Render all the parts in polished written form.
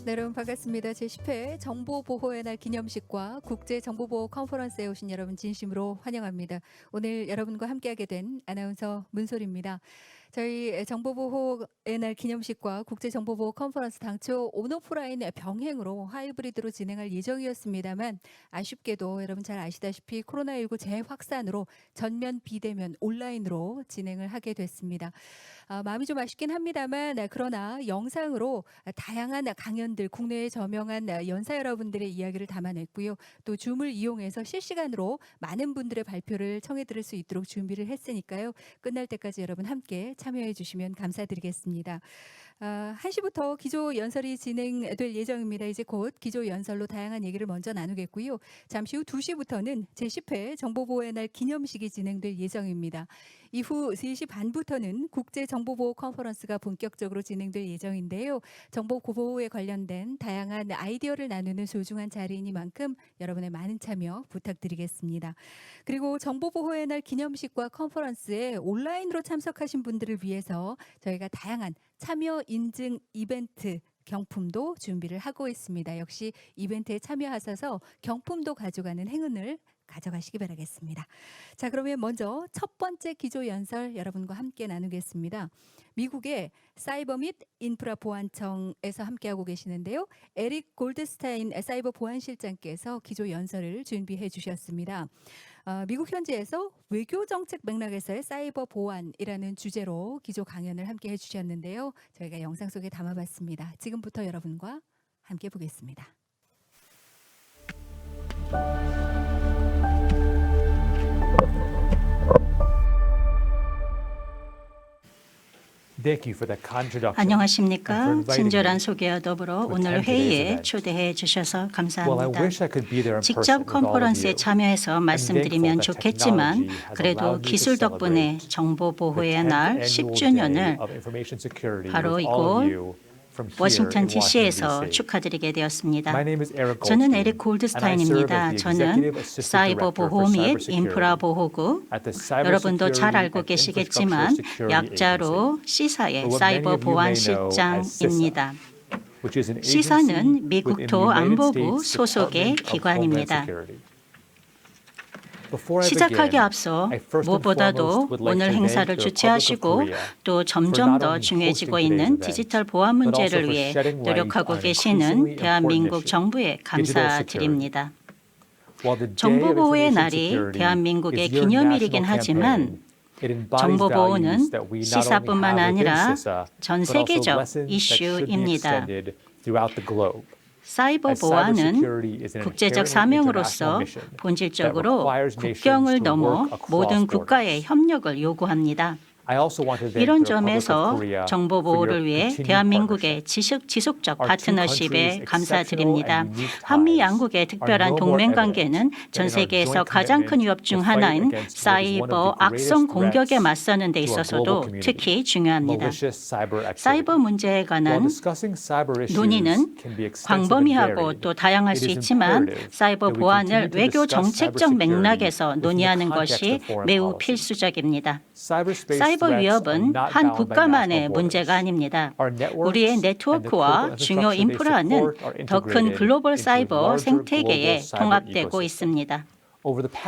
네, 여러분 반갑습니다. 제10회 정보보호의 날 기념식과 국제정보보호 컨퍼런스에 오신 여러분 진심으로 환영합니다. 오늘 여러분과 함께하게 된 아나운서 문솔입니다. 저희 정보보호의 날 기념식과 국제정보보호 컨퍼런스 당초 온오프라인 병행으로 하이브리드로 진행할 예정이었습니다만 아쉽게도 여러분 잘 아시다시피 코로나19 재확산으로 전면 비대면 온라인으로 진행을 하게 됐습니다. 마음이 좀 아쉽긴 합니다만 그러나 영상으로 다양한 강연들, 국내에 저명한 연사 여러분들의 이야기를 담아냈고요. 또 줌을 이용해서 실시간으로 많은 분들의 발표를 청해 들을 수 있도록 준비를 했으니까요. 끝날 때까지 여러분 함께 참여해 주시면 감사드리겠습니다. 1시부터 기조 연설이 진행될 예정입니다. 이제 곧 기조 연설로 다양한 얘기를 먼저 나누겠고요. 잠시 후 2시부터는 제10회 정보보호의 날 기념식이 진행될 예정입니다. 이후 3시 반부터는 국제정보보호 컨퍼런스가 본격적으로 진행될 예정인데요. 정보보호에 관련된 다양한 아이디어를 나누는 소중한 자리이니만큼 여러분의 많은 참여 부탁드리겠습니다. 그리고 정보보호의 날 기념식과 컨퍼런스에 온라인으로 참석하신 분들을 위해서 저희가 다양한 참여 인증 이벤트 경품도 준비를 하고 있습니다. 역시 이벤트에 참여하셔서 경품도 가져가는 행운을 가져가시기 바라겠습니다. 자, 그러면 먼저 첫 번째 기조 연설 여러분과 함께 나누겠습니다. 미국의 사이버 및 인프라 보안청에서 함께하고 계시는데요. 에릭 골드스타인 사이버 보안실장께서 기조 연설을 준비해 주셨습니다. 미국 현지에서 외교 정책 맥락에서의 사이버 보안이라는 주제로 기조 강연을 함께 해주셨는데요. 저희가 영상 속에 담아봤습니다. 지금부터 여러분과 함께 보겠습니다. 안녕하십니까. 친절한 소개와 더불어 오늘 회의에 초대해 주셔서 감사합니다. 직접 컨퍼런스에 참여해서 말씀드리면 좋겠지만 그래도 기술 덕분에 정보보호의 날 10주년을 바로 이곳 워싱턴 DC에서 축하드리게 되었습니다. 저는 에릭 골드스타인입니다. 저는 사이버 보호 및 인프라 보호국, 여러분도 잘 알고 계시겠지만 약자로 C사의 사이버 보안실장입니다. C사는 미국도 안보부 소속의 기관입니다. 시작하기 앞서 무엇보다도 오늘 행사를 주최하시고 또 점점 더 중요해지고 있는 디지털 보안 문제를 위해 노력하고 계시는 대한민국 정부에 감사드립니다. 정보보호의 날이 대한민국의 기념일이긴 하지만 정보보호는 시사뿐만 아니라 전 세계적 이슈입니다. 사이버 보안은 국제적 사명으로서 본질적으로 국경을 넘어 모든 국가의 협력을 요구합니다. 이런 점에서 정보 보호를 위해 대한민국의 지속적 파트너십에 감사드립니다. 한미 양국의 특별한 동맹 관계는 전 세계에서 가장 큰 위협 중 하나인 사이버 악성 공격에 맞서는 데 있어서도 특히 중요합니다. 사이버 문제에 관한 논의는 광범위하고 또 다양할 수 있지만 사이버 보안을 외교 정책적 맥락에서 논의하는 것이 매우 필수적입니다. 사이버 위협은 한 국가만의 문제가 아닙니다. 우리의 네트워크와 중요 인프라는 더 큰 글로벌 사이버 생태계에 통합되고 있습니다.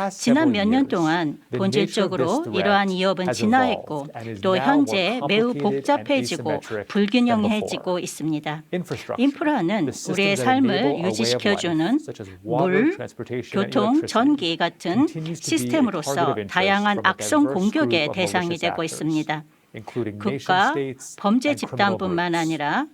지난 몇 년 동안 본질적으로 이러한 위협은 진화했고 또 현재 매우 복잡해지고 불균형해지고 있습니다. 인프라는 우리의 삶을 유지시켜주는 물, 교통, 전기 같은 시스템으로서 다양한 악성 공격의 대상이 되고 있습니다. 국가, 범죄 집단뿐만 아니라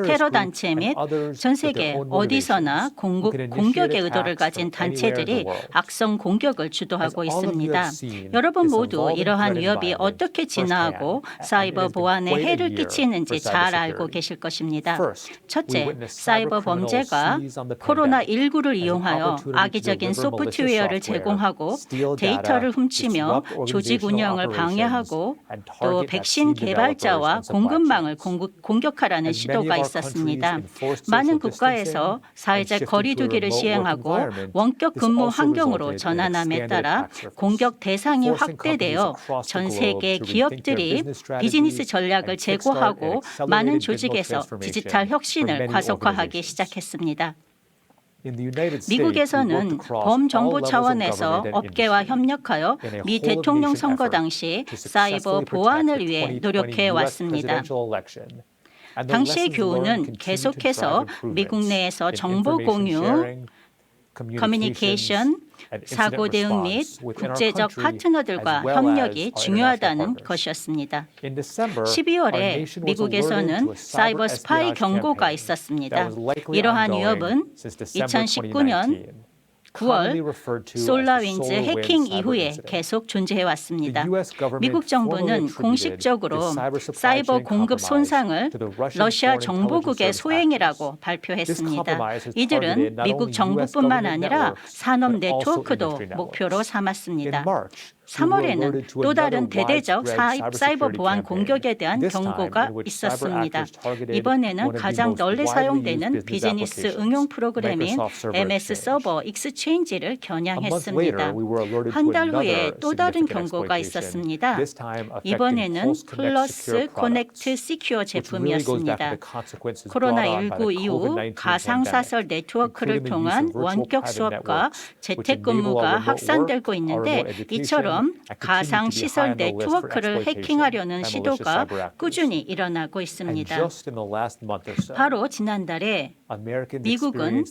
테러 단체 및 전 세계 어디서나 공격의 의도를 가진 단체들이 악성 공격을 주도하고 있습니다. 여러분 모두 이러한 위협이 어떻게 진화하고 사이버 보안에 해를 끼치는지 잘 알고 계실 것입니다. 첫째, 사이버 범죄가 코로나19를 이용하여 악의적인 소프트웨어를 제공하고 데이터를 훔치며 조직 운영을 방해하고 또 백신 개발자와 공급망을 공격하라는 하는 시도가 있었습니다. 많은 국가에서 사회적 거리두기를 시행하고 원격 근무 환경으로 전환함에 따라 공격 대상이 확대되어 전 세계 기업들이 비즈니스 전략을 재고하고 많은 조직에서 디지털 혁신을 과속화하기 시작했습니다. 미국에서는 범정보 차원에서 업계와 협력하여 미 대통령 선거 당시 사이버 보안을 위해 노력해 왔습니다. 당시의 교훈은 계속해서 미국 내에서 정보 공유, 커뮤니케이션, 사고 대응 및 국제적 파트너들과 협력이 중요하다는 것이었습니다. 12월에 미국에서는 사이버 스파이 경고가 있었습니다. 이러한 위협은 2019년 9월 솔라윈즈 해킹 이후에 계속 존재해 왔습니다. 미국 정부는 공식적으로 사이버 공급 손상을 러시아 정보국의 소행이라고 발표했습니다. 이들은 미국 정부뿐만 아니라 산업 네트워크도 목표로 삼았습니다. 3월에는 또 다른 대대적 사이버 보안 공격에 대한 경고가 있었습니다. 이번에는 가장 널리 사용되는 비즈니스 응용 프로그램인 MS 서버 익스체인지를 겨냥했습니다. 한 달 후에 또 다른 경고가 있었습니다. 이번에는 플러스 코넥트 시큐어 제품이었습니다. 코로나19 이후 가상사설 네트워크를 통한 원격 수업과 재택근무가 확산되고 있는데 이처럼 가상시설 네트워크를 해킹하려는 시도가 꾸준히 일어나고 있습니다. 바로 지난달에 미국은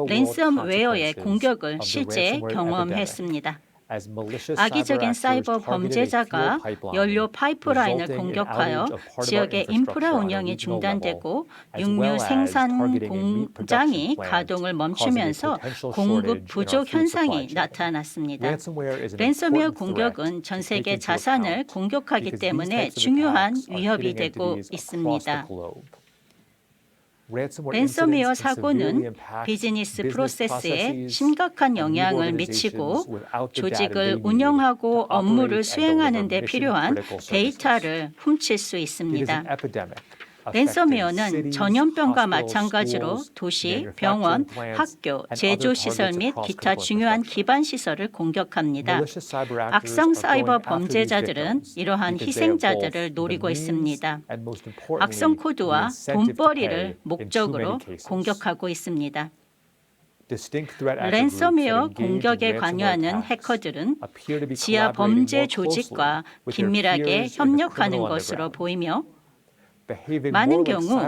랜섬웨어의 공격을 실제 경험했습니다. 악의적인 사이버 범죄자가 연료 파이프라인을 공격하여 지역의 인프라 운영이 중단되고 육류 생산 공장이 가동을 멈추면서 공급 부족 현상이 나타났습니다. 랜섬웨어 공격은 전 세계 자산을 공격하기 때문에 중요한 위협이 되고 있습니다. 랜섬웨어 사고는 비즈니스 프로세스에 심각한 영향을 미치고 조직을 운영하고 업무를 수행하는 데 필요한 데이터를 훔칠 수 있습니다. 랜섬웨어는 전염병과 마찬가지로 도시, 병원, 학교, 제조시설 및 기타 중요한 기반 시설을 공격합니다. 악성 사이버 범죄자들은 이러한 희생자들을 노리고 있습니다. 악성 코드와 돈벌이를 목적으로 공격하고 있습니다. 랜섬웨어 공격에 관여하는 해커들은 지하 범죄 조직과 긴밀하게 협력하는 것으로 보이며 많은 경우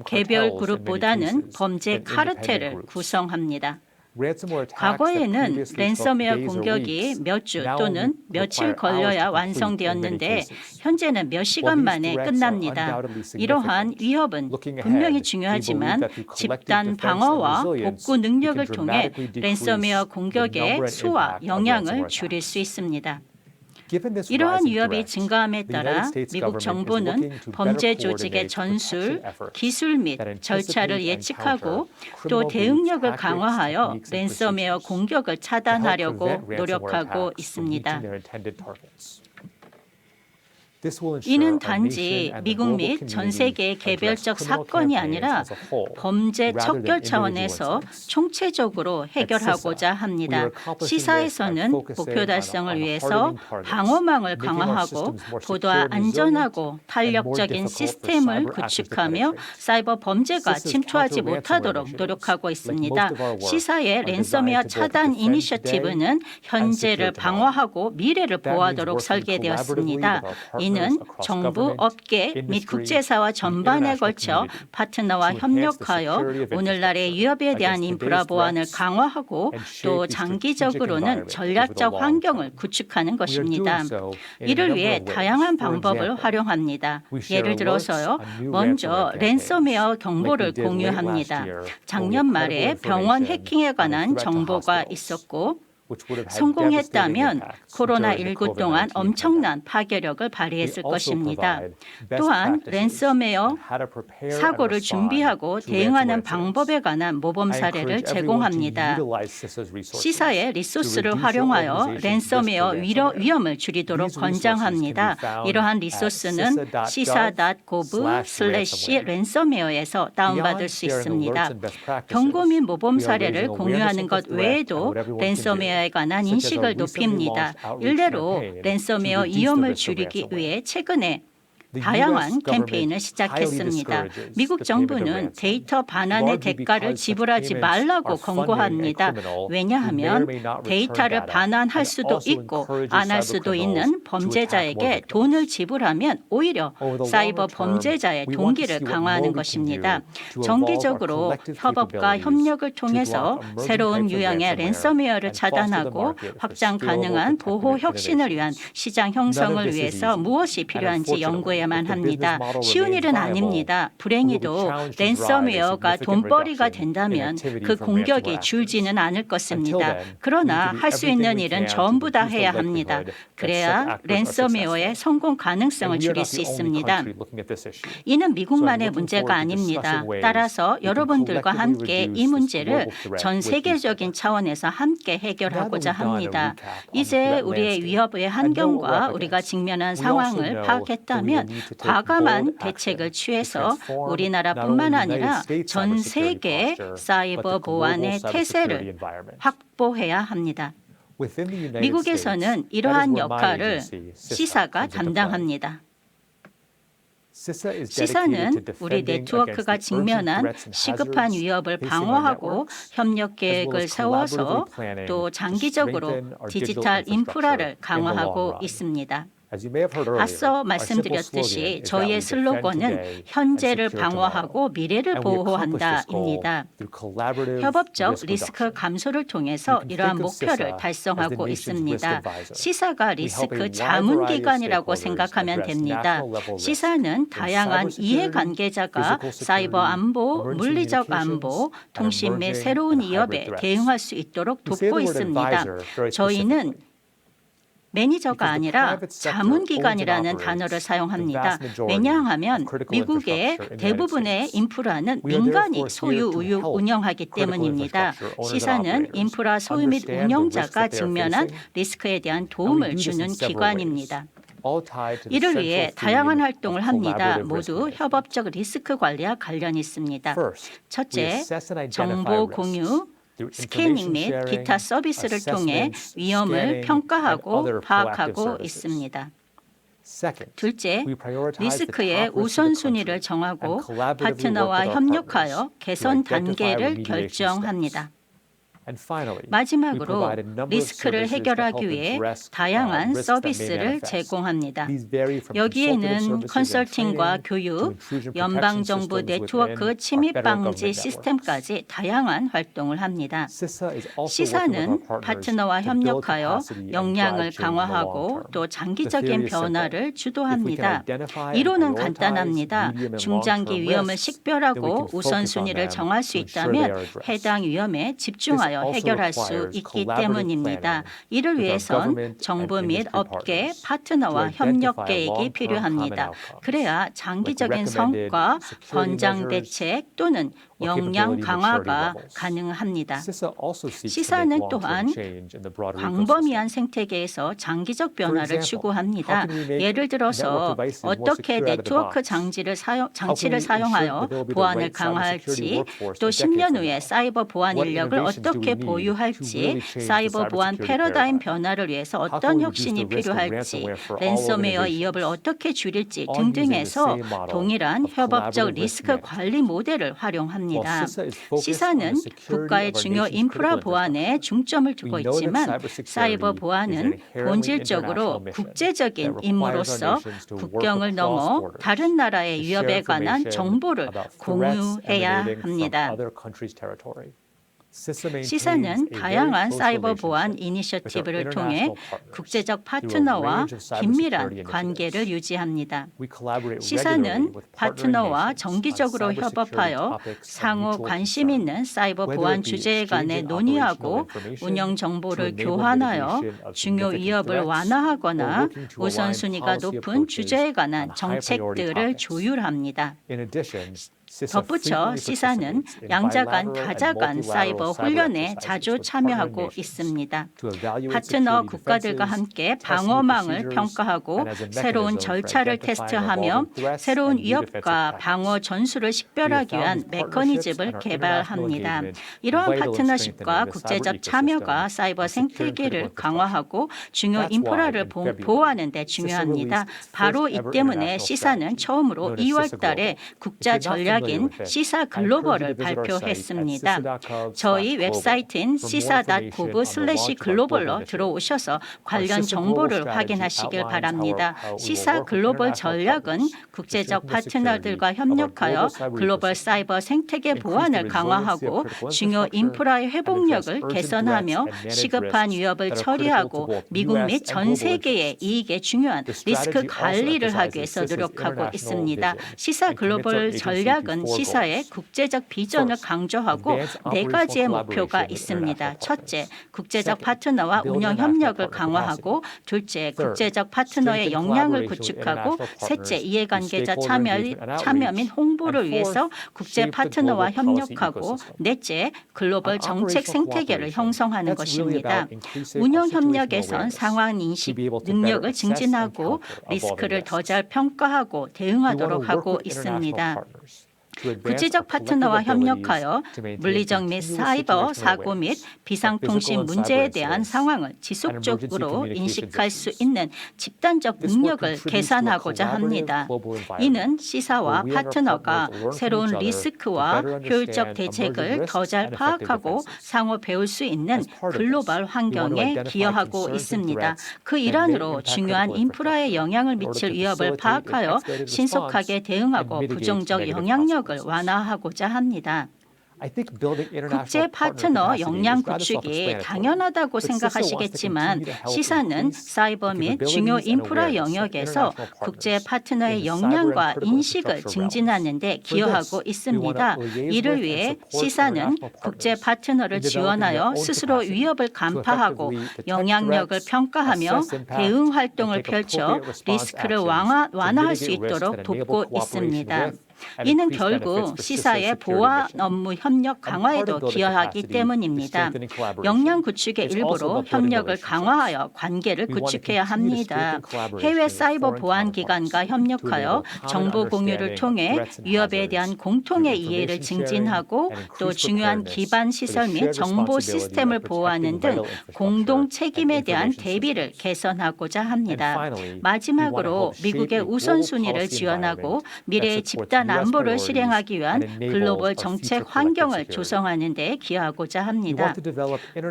개별 그룹보다는 범죄 카르텔을 구성합니다. 과거에는 랜섬웨어 공격이 몇 주 또는 며칠 걸려야 완성되었는데 현재는 몇 시간 만에 끝납니다. 이러한 위협은 분명히 중요하지만 집단 방어와 복구 능력을 통해 랜섬웨어 공격의 수와 영향을 줄일 수 있습니다. 이러한 위협이 증가함에 따라 미국 정부는 범죄 조직의 전술, 기술 및 절차를 예측하고 또 대응력을 강화하여 랜섬웨어 공격을 차단하려고 노력하고 있습니다. 이는 단지 미국 및 전 세계의 개별적 사건이 아니라 범죄 척결 차원에서 총체적으로 해결하고자 합니다. 시사에서는 목표 달성을 위해서 방어망을 강화하고 보다 안전하고 탄력적인 시스템을 구축하며 사이버 범죄가 침투하지 못하도록 노력하고 있습니다. 시사의 랜섬웨어 차단 이니셔티브는 현재를 방어하고 미래를 보호하도록 설계되었습니다. 이는 정부, 업계 및 국제사와 전반에 걸쳐 파트너와 협력하여 오늘날의 위협에 대한 인프라 보안을 강화하고 또 장기적으로는 전략적 환경을 구축하는 것입니다. 이를 위해 다양한 방법을 활용합니다. 예를 들어서요. 먼저 랜섬웨어 정보를 공유합니다. 작년 말에 병원 해킹에 관한 정보가 있었고 성공했다면 코로나19 동안 엄청난 파괴력을 발휘했을 것입니다. 또한 랜섬웨어 사고를 준비하고 대응하는 방법에 관한 모범 사례를 제공합니다. 시사의 리소스를 활용하여 랜섬웨어 위험을 줄이도록 권장합니다. 이러한 리소스는 시사.gov/ransomware에서 다운받을 수 있습니다. 경고 및 모범 사례를 공유하는 것 외에도 랜섬웨어에 관한 인식을 높입니다. 일례로 랜섬웨어 위험을 줄이기 위해 최근에 다양한 캠페인을 시작했습니다. 미국 정부는 데이터 반환의 대가를 지불하지 말라고 권고합니다. 왜냐하면 데이터를 반환할 수도 있고 안 할 수도 있는 범죄자에게 돈을 지불하면 오히려 사이버 범죄자의 동기를 강화하는 것입니다. 정기적으로 협업과 협력을 통해서 새로운 유형의 랜섬웨어를 차단하고 확장 가능한 보호 혁신을 위한 시장 형성을 위해서 무엇이 필요한지 연구해야만 합니다. 쉬운 일은 아닙니다. 불행히도 랜섬웨어가 돈벌이가 된다면 그 공격이 줄지는 않을 것입니다. 그러나 할 수 있는 일은 전부 다 해야 합니다. 그래야 랜섬웨어의 성공 가능성을 줄일 수 있습니다. 이는 미국만의 문제가 아닙니다. 따라서 여러분들과 함께 이 문제를 전 세계적인 차원에서 함께 해결하고자 합니다. 이제 우리의 위협의 환경과 우리가 직면한 상황을 파악했다면 과감한 대책을 취해서 우리나라뿐만 아니라 전 세계 사이버 보안의 태세를 확보해야 합니다. 미국에서는 이러한 역할을 시사가 담당합니다. 시사는 우리 네트워크가 직면한 시급한 위협을 방어하고 협력 계획을 세워서 또 장기적으로 디지털 인프라를 강화하고 있습니다. 앞서 말씀드렸듯이 저희의 슬로건은 현재를 방어하고 미래를 보호한다입니다. 협업적 리스크 감소를 통해서 이러한 목표를 달성하고 있습니다. 시사가 리스크 자문기관이라고 생각하면 됩니다. 시사는 다양한 이해관계자가 사이버 안보, 물리적 안보, 통신 및 새로운 위협에 대응할 수 있도록 돕고 있습니다. 저희는 매니저가 아니라 자문기관이라는 단어를 사용합니다. 왜냐하면 미국의 대부분의 인프라는 민간이 소유 운영하기 때문입니다. 시사는 인프라 소유 및 운영자가 직면한 리스크에 대한 도움을 주는 기관입니다. 이를 위해 다양한 활동을 합니다. 모두 협업적 리스크 관리와 관련이 있습니다. 첫째, 정보 공유, 스캐닝 및 기타 서비스를 통해 위험을 평가하고 파악하고 있습니다. 둘째, 리스크의 우선순위를 정하고 파트너와 협력하여 개선 단계를 결정합니다. 마지막으로 리스크를 해결하기 위해 다양한 서비스를 제공합니다. 여기에는 컨설팅과 교육, 연방정부 네트워크 침입 방지 시스템까지 다양한 활동을 합니다. 시사는 파트너와 협력하여 역량을 강화하고 또 장기적인 변화를 주도합니다. 이론은 간단합니다. 중장기 위험을 식별하고 우선순위를 정할 수 있다면 해당 위험에 집중하여 해결할 수 있기 때문입니다. 이를 위해선 정부 및 업계 파트너와 협력 계획이 필요합니다. 그래야 장기적인 성과, 권장 대책 또는 역량 강화가 가능합니다. 시사는 또한 광범위한 생태계에서 장기적 변화를 추구합니다. 예를 들어서 어떻게 네트워크 장치를 사용하여 보안을 강화할지, 또 10년 후에 사이버 보안 인력을 어떻게 보유할지, 사이버 보안 패러다임 변화를 위해서 어떤 혁신이 필요할지, 랜섬웨어 위협을 어떻게 줄일지 등등에서 동일한 협업적 리스크 관리 모델을 활용합니다. 시사는 국가의 중요 인프라 보안에 중점을 두고 있지만 사이버 보안은 본질적으로 국제적인 임무로서 국경을 넘어 다른 나라의 위협에 관한 정보를 공유해야 합니다. 시사는 다양한 사이버 보안 이니셔티브를 통해 국제적 파트너와 긴밀한 관계를 유지합니다. 시사는 파트너와 정기적으로 협업하여 상호 관심 있는 사이버 보안 주제에 관해 논의하고 운영 정보를 교환하여 중요 위협을 완화하거나 우선순위가 높은 주제에 관한 정책들을 조율합니다. 덧붙여 시사는 양자 간, 다자 간 사이버 훈련에 자주 참여하고 있습니다. 파트너 국가들과 함께 방어망을 평가하고 새로운 절차를 테스트하며 새로운 위협과 방어 전술을 식별하기 위한 메커니즘을 개발합니다. 이러한 파트너십과 국제적 참여가 사이버 생태계를 강화하고 중요 인프라를 보호하는 데 중요합니다. 바로 이 때문에 시사는 처음으로 2월 달에 국자 전략 시사 글로벌을 발표했습니다. 저희 웹사이트인 sisa.gov/global로 들어오셔서 관련 정보를 확인하시길 바랍니다. 시사 글로벌 전략은 국제적 파트너들과 협력하여 글로벌 사이버 생태계 보안을 강화하고 중요 인프라의 회복력을 개선하며 시급한 위협을 처리하고 미국 및 전 세계의 이익에 중요한 리스크 관리를 하기 위해서 노력하고 있습니다. 시사 글로벌 전략은 시사의 국제적 비전을 강조하고 4가지의 목표가 있습니다. 첫째, 국제적 파트너와 운영 협력을 강화하고 둘째, 국제적 파트너의 역량을 구축하고 셋째, 이해관계자 참여 및 홍보를 위해서 국제 파트너와 협력하고 넷째, 글로벌 정책 생태계를 형성하는 것입니다. 운영 협력에선 상황 인식 능력을 증진하고 리스크를 더 잘 평가하고 대응하도록 하고 있습니다. 국제적 파트너와 협력하여 물리적 및 사이버 사고 및 비상통신 문제에 대한 상황을 지속적으로 인식할 수 있는 집단적 능력을 개선하고자 합니다. 이는 시사와 파트너가 새로운 리스크와 효율적 대책을 더 잘 파악하고 상호 배울 수 있는 글로벌 환경에 기여하고 있습니다. 그 일환으로 중요한 인프라에 영향을 미칠 위협을 파악하여 신속하게 대응하고 부정적 영향력 을 완화하고자 합니다. 국제 파트너 역량 구축이 당연하다고 생각하시겠지만 시사는 사이버 및 중요 인프라 영역에서 국제 파트너의 역량과 인식을 증진하는 데 기여하고 있습니다. 이를 위해 시사는 국제 파트너를 지원하여 스스로 위협을 간파하고 영향력을 평가하며 대응 활동을 펼쳐 리스크를 완화할 수 있도록 돕고 있습니다. 이는 결국 시사의 보안 업무 협력 강화에도 기여하기 때문입니다. 역량 구축의 일부로 협력을 강화하여 관계를 구축해야 합니다. 해외 사이버 보안 기관과 협력하여 정보 공유를 통해 위협에 대한 공통의 이해를 증진하고 또 중요한 기반 시설 및 정보 시스템을 보호하는 등 공동 책임에 대한 대비를 개선하고자 합니다. 마지막으로 미국의 우선순위를 지원하고 미래의 집단 안보를 실행하기 위한 글로벌 정책 환경을 조성하는 데 기여하고자 합니다.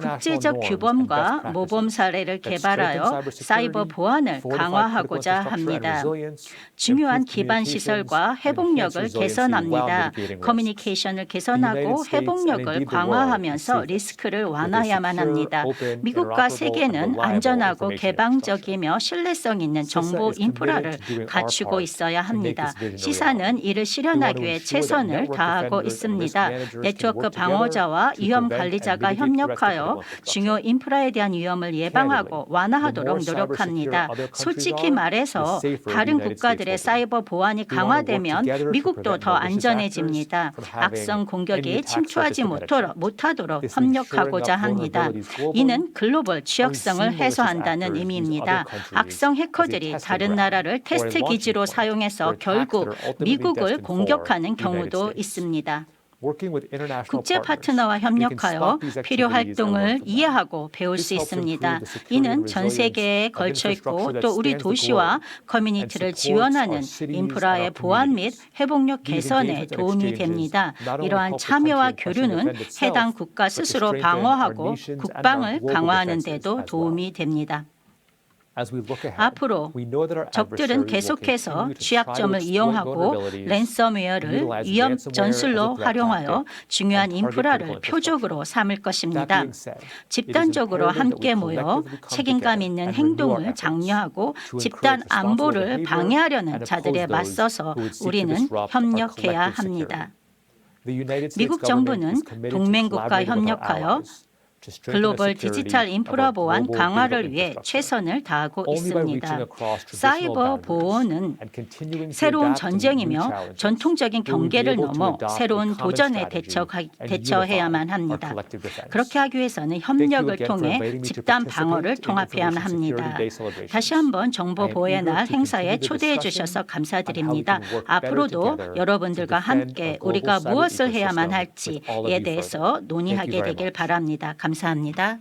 국제적 규범과 모범 사례를 개발하여 사이버 보안을 강화하고자 합니다. 중요한 기반 시설과 회복력을 개선합니다. 커뮤니케이션을 개선하고 회복력을 강화하면서 리스크를 완화해야만 합니다. 미국과 세계는 안전하고 개방적이며 신뢰성 있는 정보 인프라를 갖추고 있어야 합니다. 시사는 이를 실현하기 위해 최선을 다하고 있습니다. 네트워크 방어자와 위험 관리자가 협력하여 중요 인프라에 대한 위험을 예방하고 완화하도록 노력합니다. 솔직히 말해서 다른 국가들의 사이버 보안이 강화되면 미국도 더 안전해집니다. 악성 공격이 침투하지 못하도록 협력하고자 합니다. 이는 글로벌 취약성을 해소한다는 의미입니다. 악성 해커들이 다른 나라를 테스트 기지로 사용해서 결국 미국을 공격하는 경우도 있습니다. 국제 파트너와 협력하여 필요 활동을 이해하고 배울 수 있습니다. 이는 전 세계에 걸쳐 있고 또 우리 도시와 커뮤니티를 지원하는 인프라의 보안 및 회복력 개선에 도움이 됩니다. 이러한 참여와 교류는 해당 국가 스스로 방어하고 국방을 강화하는 데도 도움이 됩니다. 앞으로 적들은 계속해서 취약점을 이용하고 랜섬웨어를 위험 전술로 활용하여 중요한 인프라를 표적으로 삼을 것입니다. 집단적으로 함께 모여 책임감 있는 행동을 장려하고 집단 안보를 방해하려는 자들에 맞서서 우리는 협력해야 합니다. 미국 정부는 동맹국과 협력하여 글로벌 디지털 인프라 보안 강화를 위해 최선을 다하고 있습니다. 사이버 보호는 새로운 전쟁이며 전통적인 경계를 넘어 새로운 도전에 대처해야만 합니다. 그렇게 하기 위해서는 협력을 통해 집단 방어를 통합해야만 합니다. 다시 한번 정보 보호의 날 행사에 초대해 주셔서 감사드립니다. 앞으로도 여러분들과 함께 우리가 무엇을 해야만 할지에 대해서 논의하게 되길 바랍니다. 감사합니다.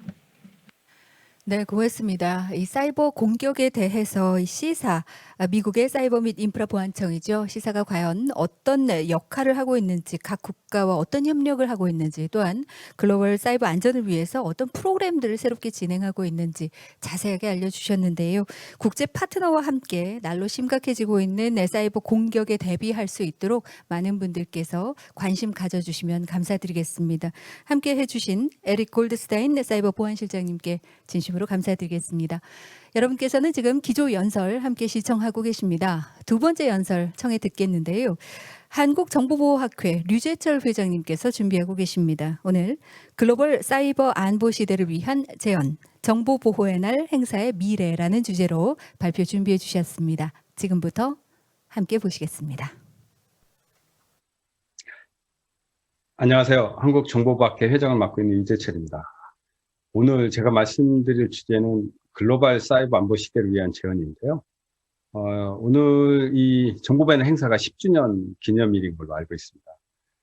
네, 고맙습니다. 이 사이버 공격에 대해서 이 시사, 미국의 사이버 및 인프라 보안청이죠. 시사가 과연 어떤 역할을 하고 있는지, 각 국가와 어떤 협력을 하고 있는지, 또한 글로벌 사이버 안전을 위해서 어떤 프로그램들을 새롭게 진행하고 있는지 자세하게 알려주셨는데요. 국제 파트너와 함께 날로 심각해지고 있는 사이버 공격에 대비할 수 있도록 많은 분들께서 관심 가져주시면 감사드리겠습니다. 함께 해주신 에릭 골드스타인 사이버 보안실장님께 진심으로 감사드리겠습니다. 여러분께서는 지금 기조 연설 함께 시청하고 계십니다. 두 번째 연설 청해 듣겠는데요. 한국정보보호학회 류재철 회장님께서 준비하고 계십니다. 오늘 글로벌 사이버 안보 시대를 위한 재현, 정보보호의 날 행사의 미래라는 주제로 발표 준비해 주셨습니다. 지금부터 함께 보시겠습니다. 안녕하세요. 한국정보보호학회 회장을 맡고 있는 유재철입니다. 오늘 제가 말씀드릴 주제는 글로벌 사이버 안보 시대를 위한 재현인데요. 오늘 이 정보보호의 행사가 10주년 기념일인 걸로 알고 있습니다.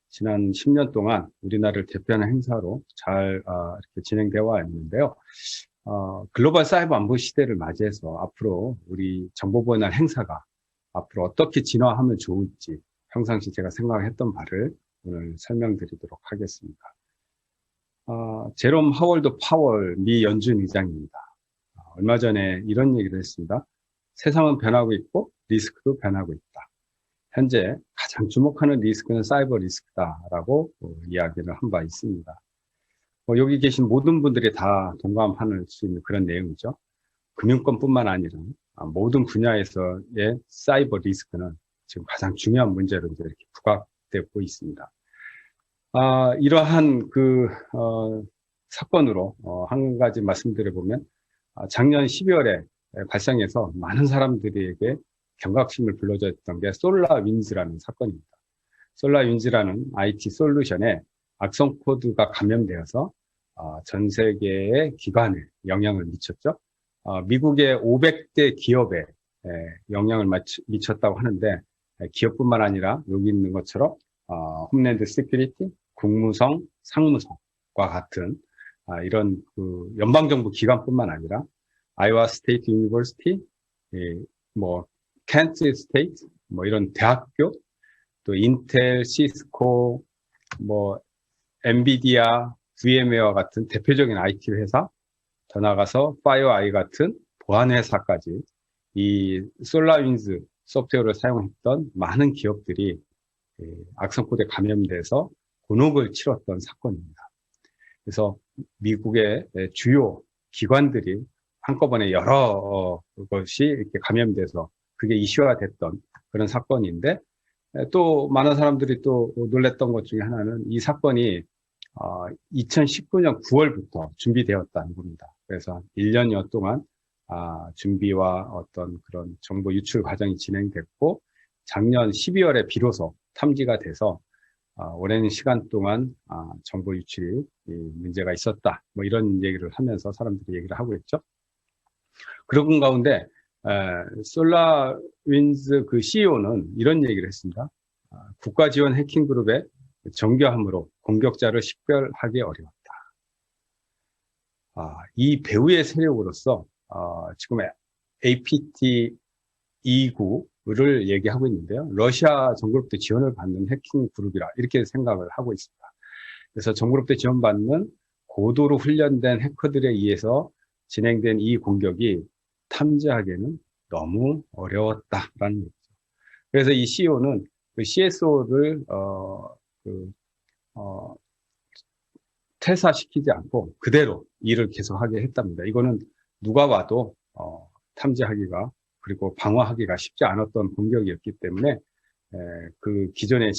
지난 10년 동안 우리나라를 대표하는 행사로 잘 이렇게 진행되어 왔는데요. 글로벌 사이버 안보 시대를 맞이해서 앞으로 우리 정보보호의 날 행사가 앞으로 어떻게 진화하면 좋을지 평상시 제가 생각했던 바를 오늘 설명드리도록 하겠습니다. 제롬 하월드 파월 미 연준 의장입니다. 얼마 전에 이런 얘기를 했습니다. 세상은 변하고 있고 리스크도 변하고 있다. 현재 가장 주목하는 리스크는 사이버 리스크다라고 이야기를 한 바 있습니다. 여기 계신 모든 분들이 다 동감할 수 있는 그런 내용이죠. 금융권뿐만 아니라 모든 분야에서의 사이버 리스크는 지금 가장 중요한 문제로 이렇게 부각되고 있습니다. 이러한 사건으로 한 가지 말씀드려보면 작년 12월에 발생해서 많은 사람들에게 경각심을 불러줬던 게 솔라윈즈라는 사건입니다. 솔라윈즈라는 IT 솔루션에 악성 코드가 감염되어서 전 세계의 기관에 영향을 미쳤죠. 미국의 500대 기업에 영향을 미쳤다고 하는데 기업뿐만 아니라 여기 있는 것처럼 홈랜드 시큐리티, 국무성, 상무성과 같은 이런 연방정부 기관뿐만 아니라 아이오와 스테이트 유니버시티, 켄트 스테이트, 이런 대학교, 또 인텔, 시스코, 엔비디아, VM웨어 같은 대표적인 IT 회사, 더 나아가서 파이어아이 같은 보안 회사까지 이 솔라윈즈 소프트웨어를 사용했던 많은 기업들이 악성 코드에 감염돼서 곤혹을 치렀던 사건입니다. 그래서 미국의 주요 기관들이 한꺼번에 여러 것이 이렇게 감염돼서 그게 이슈화 됐던 그런 사건인데, 또 많은 사람들이 또 놀랬던 것 중에 하나는 이 사건이 2019년 9월부터 준비되었다는 겁니다. 그래서 1년여 동안 준비와 어떤 그런 정보 유출 과정이 진행됐고, 작년 12월에 비로소 탐지가 돼서 오랜 시간 동안 정보 유출이 문제가 있었다, 이런 얘기를 하면서 사람들이 얘기를 하고 있죠. 그런 가운데 솔라윈즈 그 CEO는 이런 얘기를 했습니다. 국가 지원 해킹 그룹의 정교함으로 공격자를 식별하기 어려웠다. 이 배후의 세력으로서 지금 APT29를 얘기하고 있는데요. 러시아 정부로부터 지원을 받는 해킹 그룹이라 이렇게 생각을 하고 있습니다. 그래서 정부로부터 지원받는 고도로 훈련된 해커들에 의해서 진행된 이 공격이 탐지하기에는 너무 어려웠다라는 얘기죠. 그래서 이 CEO는 그 CSO를 퇴사시키지 않고 그대로 일을 계속하게 했답니다. 이거는 누가 봐도 탐지하기가 그리고 방어하기가 쉽지 않았던 공격이었기 때문에 그 기존의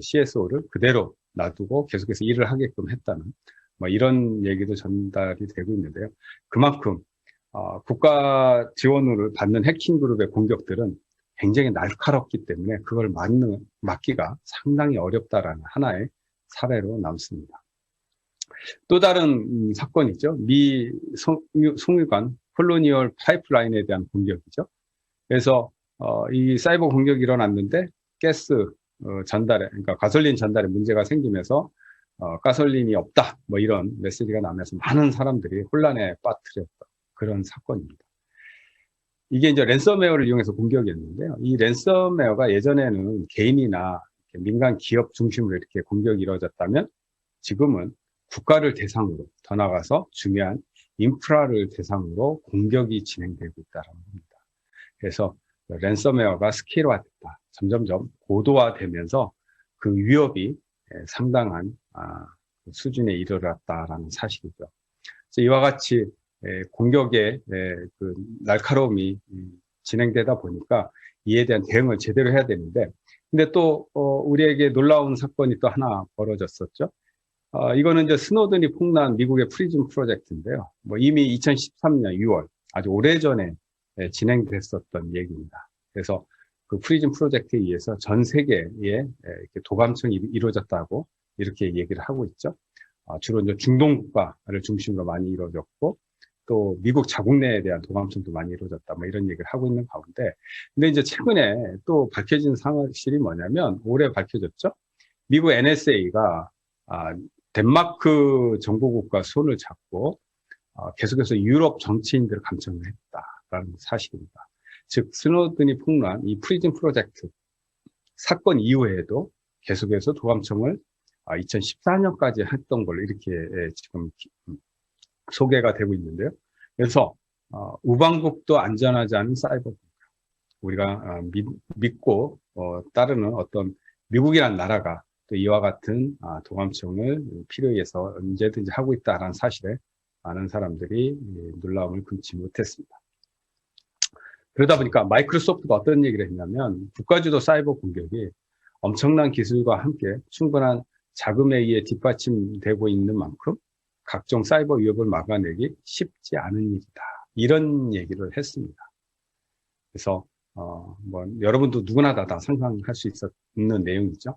CSO를 그대로 놔두고 계속해서 일을 하게끔 했다는 뭐 이런 얘기도 전달이 되고 있는데요. 그만큼 국가 지원을 받는 해킹 그룹의 공격들은 굉장히 날카롭기 때문에 그걸 막기가 상당히 어렵다라는 하나의 사례로 남습니다. 또 다른 사건이죠. 미 송유관 콜로니얼 파이프라인에 대한 공격이죠. 그래서 이 사이버 공격이 일어났는데 가스 전달에, 그러니까 가솔린 전달에 문제가 생기면서 가솔린이 없다, 뭐 이런 메시지가 나면서 많은 사람들이 혼란에 빠뜨렸다. 그런 사건입니다. 이게 이제 랜섬웨어를 이용해서 공격이었는데요. 이 랜섬웨어가 예전에는 개인이나 민간 기업 중심으로 이렇게 공격이 이루어졌다면 지금은 국가를 대상으로 더 나아가서 중요한 인프라를 대상으로 공격이 진행되고 있다는 겁니다. 그래서 랜섬웨어가 스케일화됐다. 점점점 고도화되면서 그 위협이 상당한 수준에 이르렀다라는 사실이죠. 이와 같이 공격의 그 날카로움이 진행되다 보니까 이에 대한 대응을 제대로 해야 되는데, 근데 또 우리에게 놀라운 사건이 또 하나 벌어졌었죠. 이거는 이제 스노든이 폭로한 미국의 프리즘 프로젝트인데요. 뭐 이미 2013년 6월 아주 오래전에 진행됐었던 얘기입니다. 그래서 그 프리즘 프로젝트에 의해서 전 세계에 이렇게 도감청이 이루어졌다고 이렇게 얘기를 하고 있죠. 주로 이제 중동 국가를 중심으로 많이 이루어졌고, 또 미국 자국 내에 대한 도감청도 많이 이루어졌다, 뭐 이런 얘기를 하고 있는 가운데, 근데 이제 최근에 또 밝혀진 사실이 뭐냐면, 올해 밝혀졌죠. 미국 NSA가 덴마크 정보국과 손을 잡고 계속해서 유럽 정치인들을 감청을 했다라는 사실입니다. 즉 스노든이 폭로한 이 프리즘 프로젝트 사건 이후에도 계속해서 도감청을 2014년까지 했던 걸로 이렇게 지금 소개가 되고 있는데요. 그래서 우방국도 안전하지 않은 사이버 공격, 우리가 믿고 따르는 어떤 미국이라는 나라가 또 이와 같은 도감청을 필요에 의해서 언제든지 하고 있다는 사실에 많은 사람들이 놀라움을 금치 못했습니다. 그러다 보니까 마이크로소프트가 어떤 얘기를 했냐면, 국가주도 사이버 공격이 엄청난 기술과 함께 충분한 자금에 의해 뒷받침되고 있는 만큼 각종 사이버 위협을 막아내기 쉽지 않은 일이다. 이런 얘기를 했습니다. 그래서 뭐 여러분도 누구나 다 상상할 수 있는 내용이죠.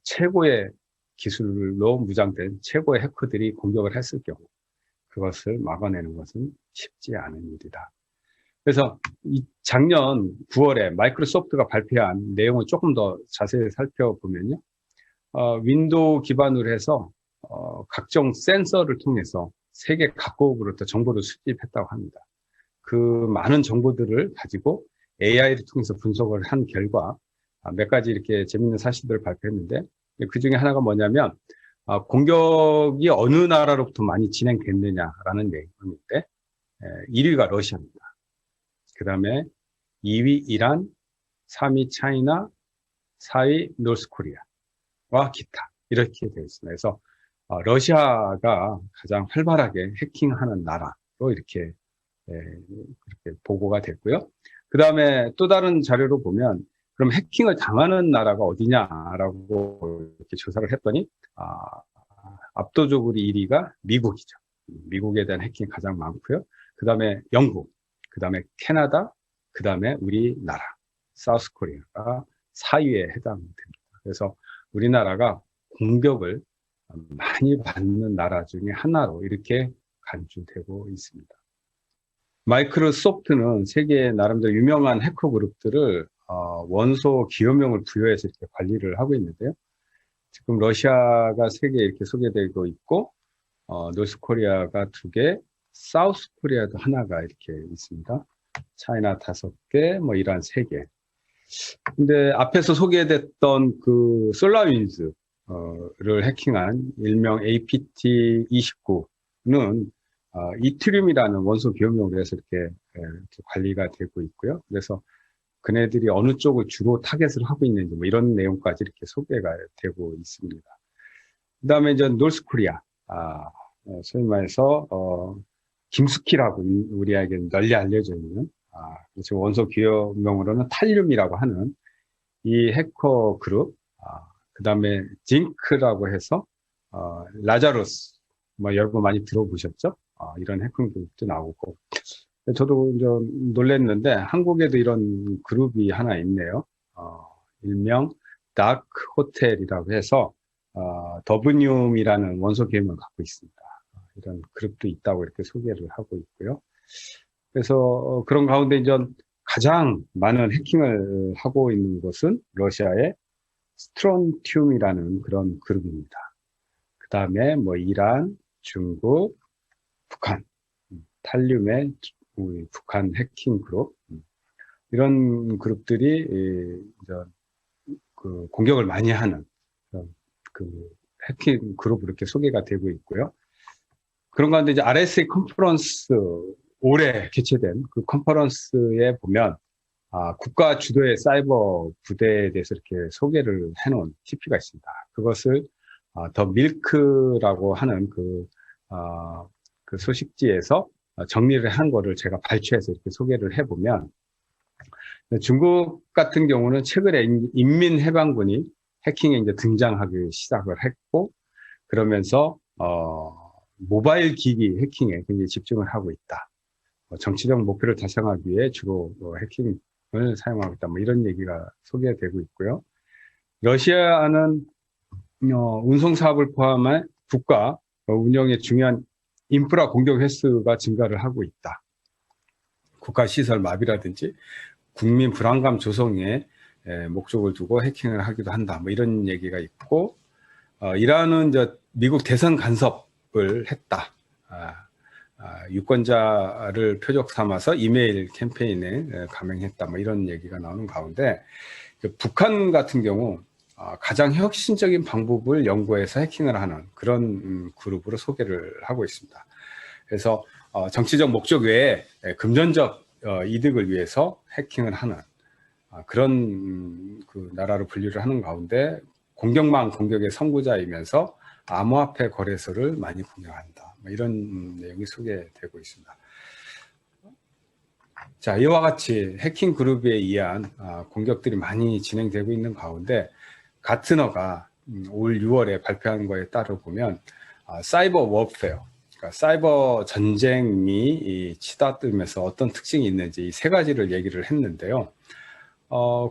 최고의 기술로 무장된 최고의 해커들이 공격을 했을 경우 그것을 막아내는 것은 쉽지 않은 일이다. 그래서 작년 9월에 마이크로소프트가 발표한 내용을 조금 더 자세히 살펴보면요. 윈도우 기반으로 해서 각종 센서를 통해서 세계 각국으로부터 정보를 수집했다고 합니다. 그 많은 정보들을 가지고 AI를 통해서 분석을 한 결과 몇 가지 이렇게 재밌는 사실들을 발표했는데, 그 중에 하나가 뭐냐면 공격이 어느 나라로부터 많이 진행됐느냐라는 내용인데 1위가 러시아입니다. 그 다음에 2위 이란, 3위 차이나, 4위 노스코리아와 기타 이렇게 되어 있습니다. 그래서 러시아가 가장 활발하게 해킹하는 나라로 이렇게 보고가 됐고요. 그 다음에 또 다른 자료로 보면 그럼 해킹을 당하는 나라가 어디냐라고 이렇게 조사를 했더니 압도적으로 1위가 미국이죠. 미국에 대한 해킹이 가장 많고요. 그 다음에 영국, 그 다음에 캐나다, 그 다음에 우리나라, 사우스코리아가 4위에 해당됩니다. 그래서 우리나라가 공격을 많이 받는 나라 중에 하나로 이렇게 간주되고 있습니다. 마이크로소프트는 세계 나름대로 유명한 해커 그룹들을 원소 기업명을 부여해서 이렇게 관리를 하고 있는데요. 지금 러시아가 3개 이렇게 소개되고 있고, 노스코리아가 2개, 사우스코리아도 하나가 이렇게 있습니다. 차이나 5개, 뭐 이란 3개. 근데 앞에서 소개됐던 그 솔라윈즈를 해킹한 일명 APT29는 이트리움이라는 원소 기업용으로 해서 이렇게 관리가 되고 있고요. 그래서 그네들이 어느 쪽을 주로 타겟을 하고 있는지 뭐 이런 내용까지 이렇게 소개가 되고 있습니다. 그 다음에 이제 노스코리아, 소위 말해서 김숙희라고 우리에게 널리 알려져 있는 그래서 원소 기업명으로는 탈륨이라고 하는 이 해커 그룹, 그 다음에 징크라고 해서 라자루스, 뭐 여러분 많이 들어보셨죠? 이런 해커 그룹도 나오고, 저도 좀 놀랐는데 한국에도 이런 그룹이 하나 있네요. 일명 다크 호텔이라고 해서 더브늄이라는 원소 기업을 갖고 있습니다. 이런 그룹도 있다고 이렇게 소개를 하고 있고요. 그래서 그런 가운데 이제 가장 많은 해킹을 하고 있는 것은 러시아의 스트론튬이라는 그런 그룹입니다. 그 다음에 뭐 이란, 중국, 북한, 탈륨의 북한 해킹 그룹, 이런 그룹들이 그 공격을 많이 하는 그 해킹 그룹으로 이렇게 소개가 되고 있고요. 그런 가운데 이제 RSA 컨퍼런스 올해 개최된 그 컨퍼런스에 보면 국가 주도의 사이버 부대에 대해서 이렇게 소개를 해놓은 TP가 있습니다. 그것을 더 밀크라고 하는 그 소식지에서 정리를 한 거를 제가 발췌해서 이렇게 소개를 해보면, 중국 같은 경우는 최근에 인민해방군이 해킹에 이제 등장하기 시작을 했고, 그러면서 모바일 기기 해킹에 굉장히 집중을 하고 있다. 정치적 목표를 달성하기 위해 주로 해킹을 사용하고 있다. 뭐 이런 얘기가 소개되고 있고요. 러시아는 운송 사업을 포함한 국가 운영에 중요한 인프라 공격 횟수가 증가를 하고 있다. 국가 시설 마비라든지 국민 불안감 조성에 목적을 두고 해킹을 하기도 한다. 뭐 이런 얘기가 있고, 이란은 미국 대선 간섭을 했다. 유권자를 표적 삼아서 이메일 캠페인에 감행했다. 뭐 이런 얘기가 나오는 가운데, 북한 같은 경우 가장 혁신적인 방법을 연구해서 해킹을 하는 그런 그룹으로 소개를 하고 있습니다. 그래서 정치적 목적 외에 금전적 이득을 위해서 해킹을 하는 그런 그 나라로 분류를 하는 가운데, 공격망 공격의 선구자이면서 암호화폐 거래소를 많이 공격한다. 뭐 이런 내용이 소개되고 있습니다. 자, 이와 같이 해킹 그룹에 의한 공격들이 많이 진행되고 있는 가운데, 가트너가 올 6월에 발표한 거에 따라 보면 사이버 워페어, 그러니까 사이버 전쟁이 치닫으면서 어떤 특징이 있는지 이 세 가지를 얘기를 했는데요.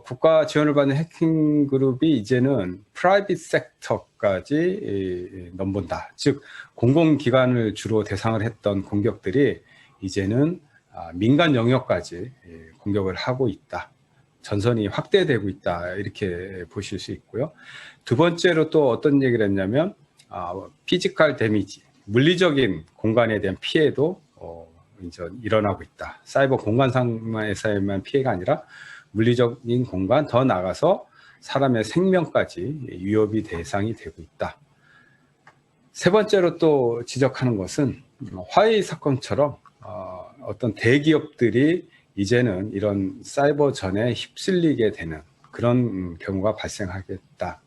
국가 지원을 받는 해킹 그룹이 이제는 프라이빗 섹터까지 넘본다. 즉 공공기관을 주로 대상을 했던 공격들이 이제는 민간 영역까지 공격을 하고 있다. 전선이 확대되고 있다. 이렇게 보실 수 있고요. 두 번째로 또 어떤 얘기를 했냐면 피지컬 데미지, 물리적인 공간에 대한 피해도 이제 일어나고 있다. 사이버 공간상에서만 피해가 아니라 물리적인 공간 더 나가서 사람의 생명까지 위협이 대상이 되고 있다. 세 번째로 또 지적하는 것은 화웨이 사건처럼 어떤 대기업들이 이제는 이런 사이버 전에 휩쓸리게 되는 그런 경우가 발생하겠다.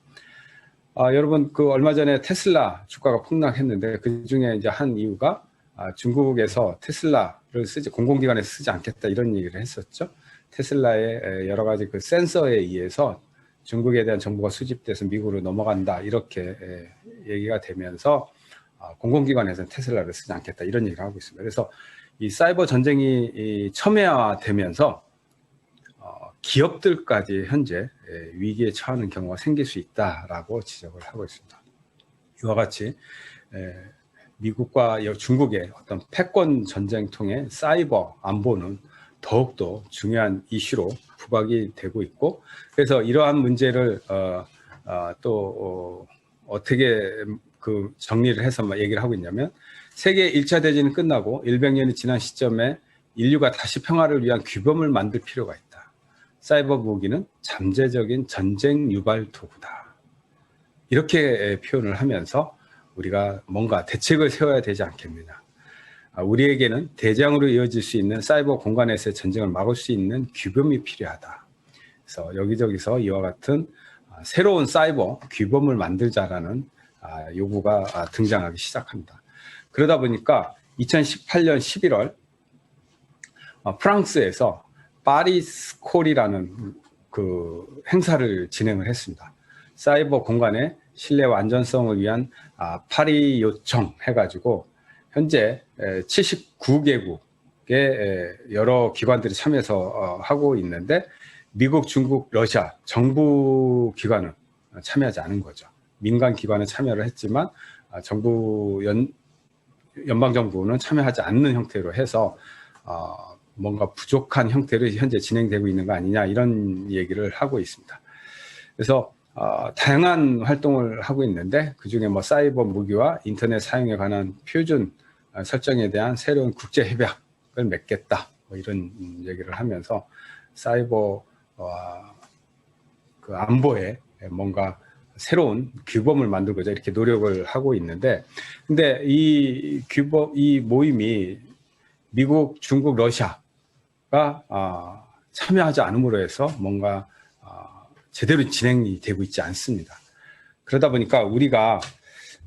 여러분 얼마 전에 테슬라 주가가 폭락했는데 그 중에 이제 한 이유가 중국에서 테슬라를 공공기관에서 쓰지 않겠다 이런 얘기를 했었죠. 테슬라의 여러 가지 그 센서에 의해서 중국에 대한 정보가 수집돼서 미국으로 넘어간다 이렇게 얘기가 되면서 공공기관에서는 테슬라를 쓰지 않겠다 이런 얘기를 하고 있습니다. 그래서 이 사이버 전쟁이 첨예화되면서 기업들까지 현재 위기에 처하는 경우가 생길 수 있다라고 지적을 하고 있습니다. 이와 같이 미국과 중국의 어떤 패권 전쟁 통해 사이버 안보는 더욱더 중요한 이슈로 부각이 되고 있고, 그래서 이러한 문제를 어떻게 그 정리를 해서 얘기를 하고 있냐면, 세계 1차 대전이 끝나고 100년이 지난 시점에 인류가 다시 평화를 위한 규범을 만들 필요가 있다. 사이버 무기는 잠재적인 전쟁 유발 도구다. 이렇게 표현을 하면서 우리가 뭔가 대책을 세워야 되지 않겠느냐. 우리에게는 대재앙으로 이어질 수 있는 사이버 공간에서의 전쟁을 막을 수 있는 규범이 필요하다. 그래서 여기저기서 이와 같은 새로운 사이버 규범을 만들자라는 요구가 등장하기 시작합니다. 그러다 보니까 2018년 11월 프랑스에서 파리스콜이라는 그 행사를 진행을 했습니다. 사이버 공간의 신뢰와 안전성을 위한 파리 요청 해가지고 현재 79개국의 여러 기관들이 참여해서 하고 있는데 미국, 중국, 러시아 정부 기관은 참여하지 않은 거죠. 민간 기관은 참여를 했지만 정부 연방정부는 참여하지 않는 형태로 해서 뭔가 부족한 형태로 현재 진행되고 있는 거 아니냐 이런 얘기를 하고 있습니다. 그래서 다양한 활동을 하고 있는데 그중에 뭐 사이버 무기와 인터넷 사용에 관한 표준 설정에 대한 새로운 국제 협약을 맺겠다 뭐 이런 얘기를 하면서 사이버 그 안보에 뭔가 새로운 규범을 만들고자 이렇게 노력을 하고 있는데, 근데 이 규범, 이 모임이 미국, 중국, 러시아가 참여하지 않음으로 해서 뭔가 제대로 진행이 되고 있지 않습니다. 그러다 보니까 우리가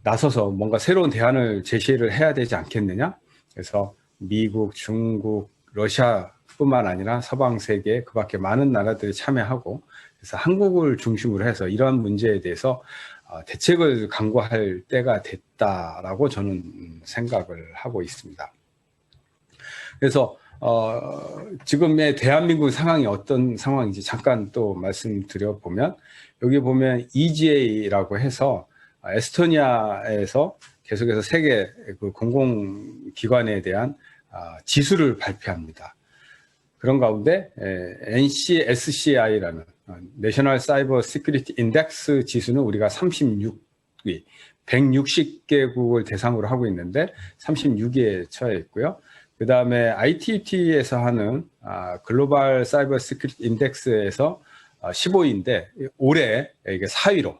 나서서 뭔가 새로운 대안을 제시를 해야 되지 않겠느냐? 그래서 미국, 중국, 러시아뿐만 아니라 서방 세계 그 밖에 많은 나라들이 참여하고, 그래서 한국을 중심으로 해서 이러한 문제에 대해서 대책을 강구할 때가 됐다라고 저는 생각을 하고 있습니다. 그래서 지금의 대한민국 상황이 어떤 상황인지 잠깐 또 말씀드려 보면, 여기 보면 EGA라고 해서 에스토니아에서 계속해서 세계 그 공공기관에 대한 지수를 발표합니다. 그런 가운데 NCSCI라는 내셔널 사이버 시큐리티 인덱스 지수는 우리가 36위, 160개국을 대상으로 하고 있는데 36위에 처해 있고요. 그 다음에 ITUT에서 하는 글로벌 사이버 시큐리티 인덱스에서 15위인데 올해 이게 4위로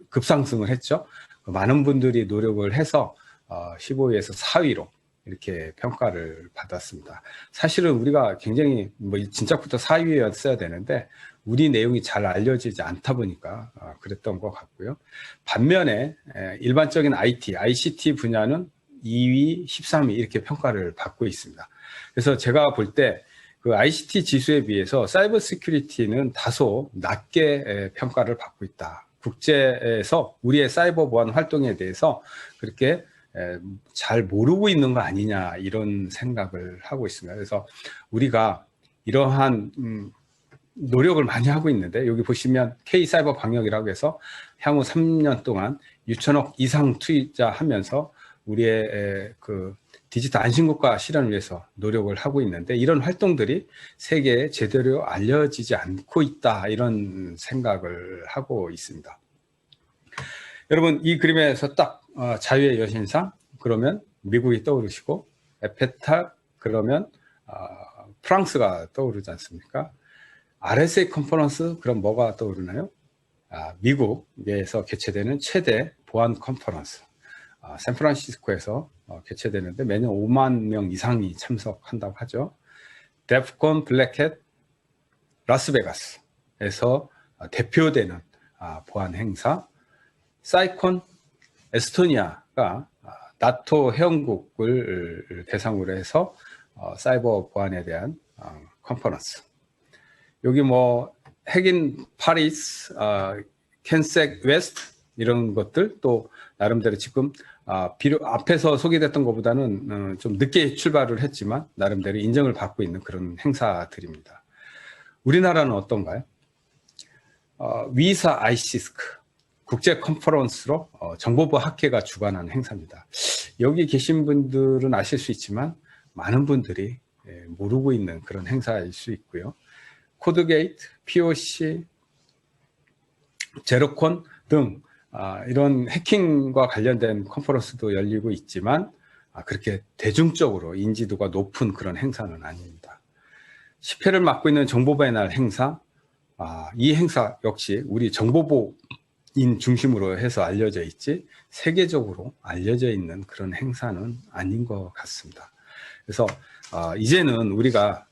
급상승을 했죠. 많은 분들이 노력을 해서 15위에서 4위로 이렇게 평가를 받았습니다. 사실은 우리가 굉장히 뭐 진작부터 4위였어야 되는데 우리 내용이 잘 알려지지 않다 보니까 그랬던 것 같고요. 반면에 일반적인 ICT 분야는 2위, 13위 이렇게 평가를 받고 있습니다. 그래서 제가 볼 때 그 ICT 지수에 비해서 사이버 시큐리티는 다소 낮게 평가를 받고 있다. 국제에서 우리의 사이버 보안 활동에 대해서 그렇게 잘 모르고 있는 거 아니냐 이런 생각을 하고 있습니다. 그래서 우리가 이러한 노력을 많이 하고 있는데, 여기 보시면 K사이버 방역이라고 해서 향후 3년 동안 6천억 이상 투자하면서 우리의 그 디지털 안심국가 실현을 위해서 노력을 하고 있는데, 이런 활동들이 세계에 제대로 알려지지 않고 있다 이런 생각을 하고 있습니다. 여러분, 이 그림에서 딱 자유의 여신상 그러면 미국이 떠오르시고, 에펠탑 그러면 프랑스가 떠오르지 않습니까? RSA 컨퍼런스 그럼 뭐가 떠오르나요? 미국에서 개최되는 최대 보안 컨퍼런스, 샌프란시스코에서 개최되는데 매년 5만 명 이상이 참석한다고 하죠. 데프콘 블랙햇 라스베가스에서 대표되는 보안 행사, 사이콘 에스토니아가 나토 회원국을 대상으로 해서 사이버 보안에 대한 컨퍼런스. 여기 뭐 핵인 파리스, 켄색 웨스트 이런 것들, 또 나름대로 지금 비록 앞에서 소개됐던 것보다는 좀 늦게 출발을 했지만 나름대로 인정을 받고 있는 그런 행사들입니다. 우리나라는 어떤가요? 위사 아이시스크 국제 컨퍼런스로 정보부 학회가 주관하는 행사입니다. 여기 계신 분들은 아실 수 있지만 많은 분들이 모르고 있는 그런 행사일 수 있고요. 코드게이트, POC, 제로콘 등 이런 해킹과 관련된 컨퍼런스도 열리고 있지만 그렇게 대중적으로 인지도가 높은 그런 행사는 아닙니다. 10회를 맡고 있는 정보부의 날 행사, 이 행사 역시 우리 정보부 중심으로 해서 알려져 있지 세계적으로 알려져 있는 그런 행사는 아닌 것 같습니다. 그래서 이제는 우리가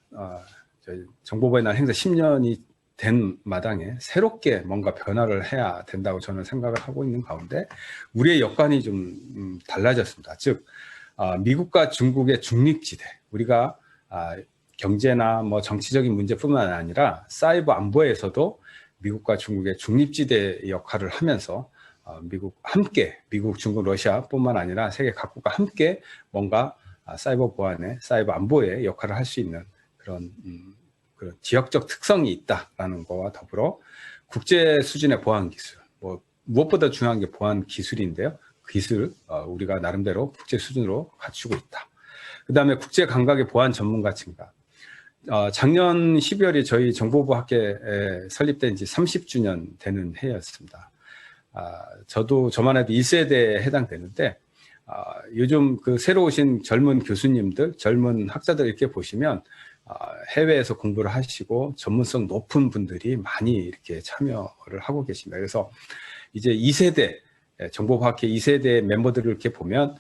정보보호의 날 행사 10년이 된 마당에 새롭게 뭔가 변화를 해야 된다고 저는 생각을 하고 있는 가운데 우리의 여건이 좀 달라졌습니다. 즉 미국과 중국의 중립지대, 우리가 경제나 뭐 정치적인 문제뿐만 아니라 사이버 안보에서도 미국과 중국의 중립지대 역할을 하면서 미국, 중국, 러시아뿐만 아니라 세계 각국과 함께 뭔가 사이버 보안에, 사이버 안보에 역할을 할 수 있는 그런 지역적 특성이 있다라는 거와 더불어 국제 수준의 보안 기술, 무엇보다 중요한 게 보안 기술인데요. 기술 우리가 나름대로 국제 수준으로 갖추고 있다. 그다음에 국제 감각의 보안 전문가 증가. 작년 12월이 저희 정보부 학회 설립된 지 30주년 되는 해였습니다. 저만 해도 1세대에 해당되는데 요즘 그 새로 오신 젊은 교수님들, 젊은 학자들 이렇게 보시면 해외에서 공부를 하시고 전문성 높은 분들이 많이 이렇게 참여를 하고 계십니다. 그래서 이제 2세대, 정보학회 2세대 멤버들을 이렇게 보면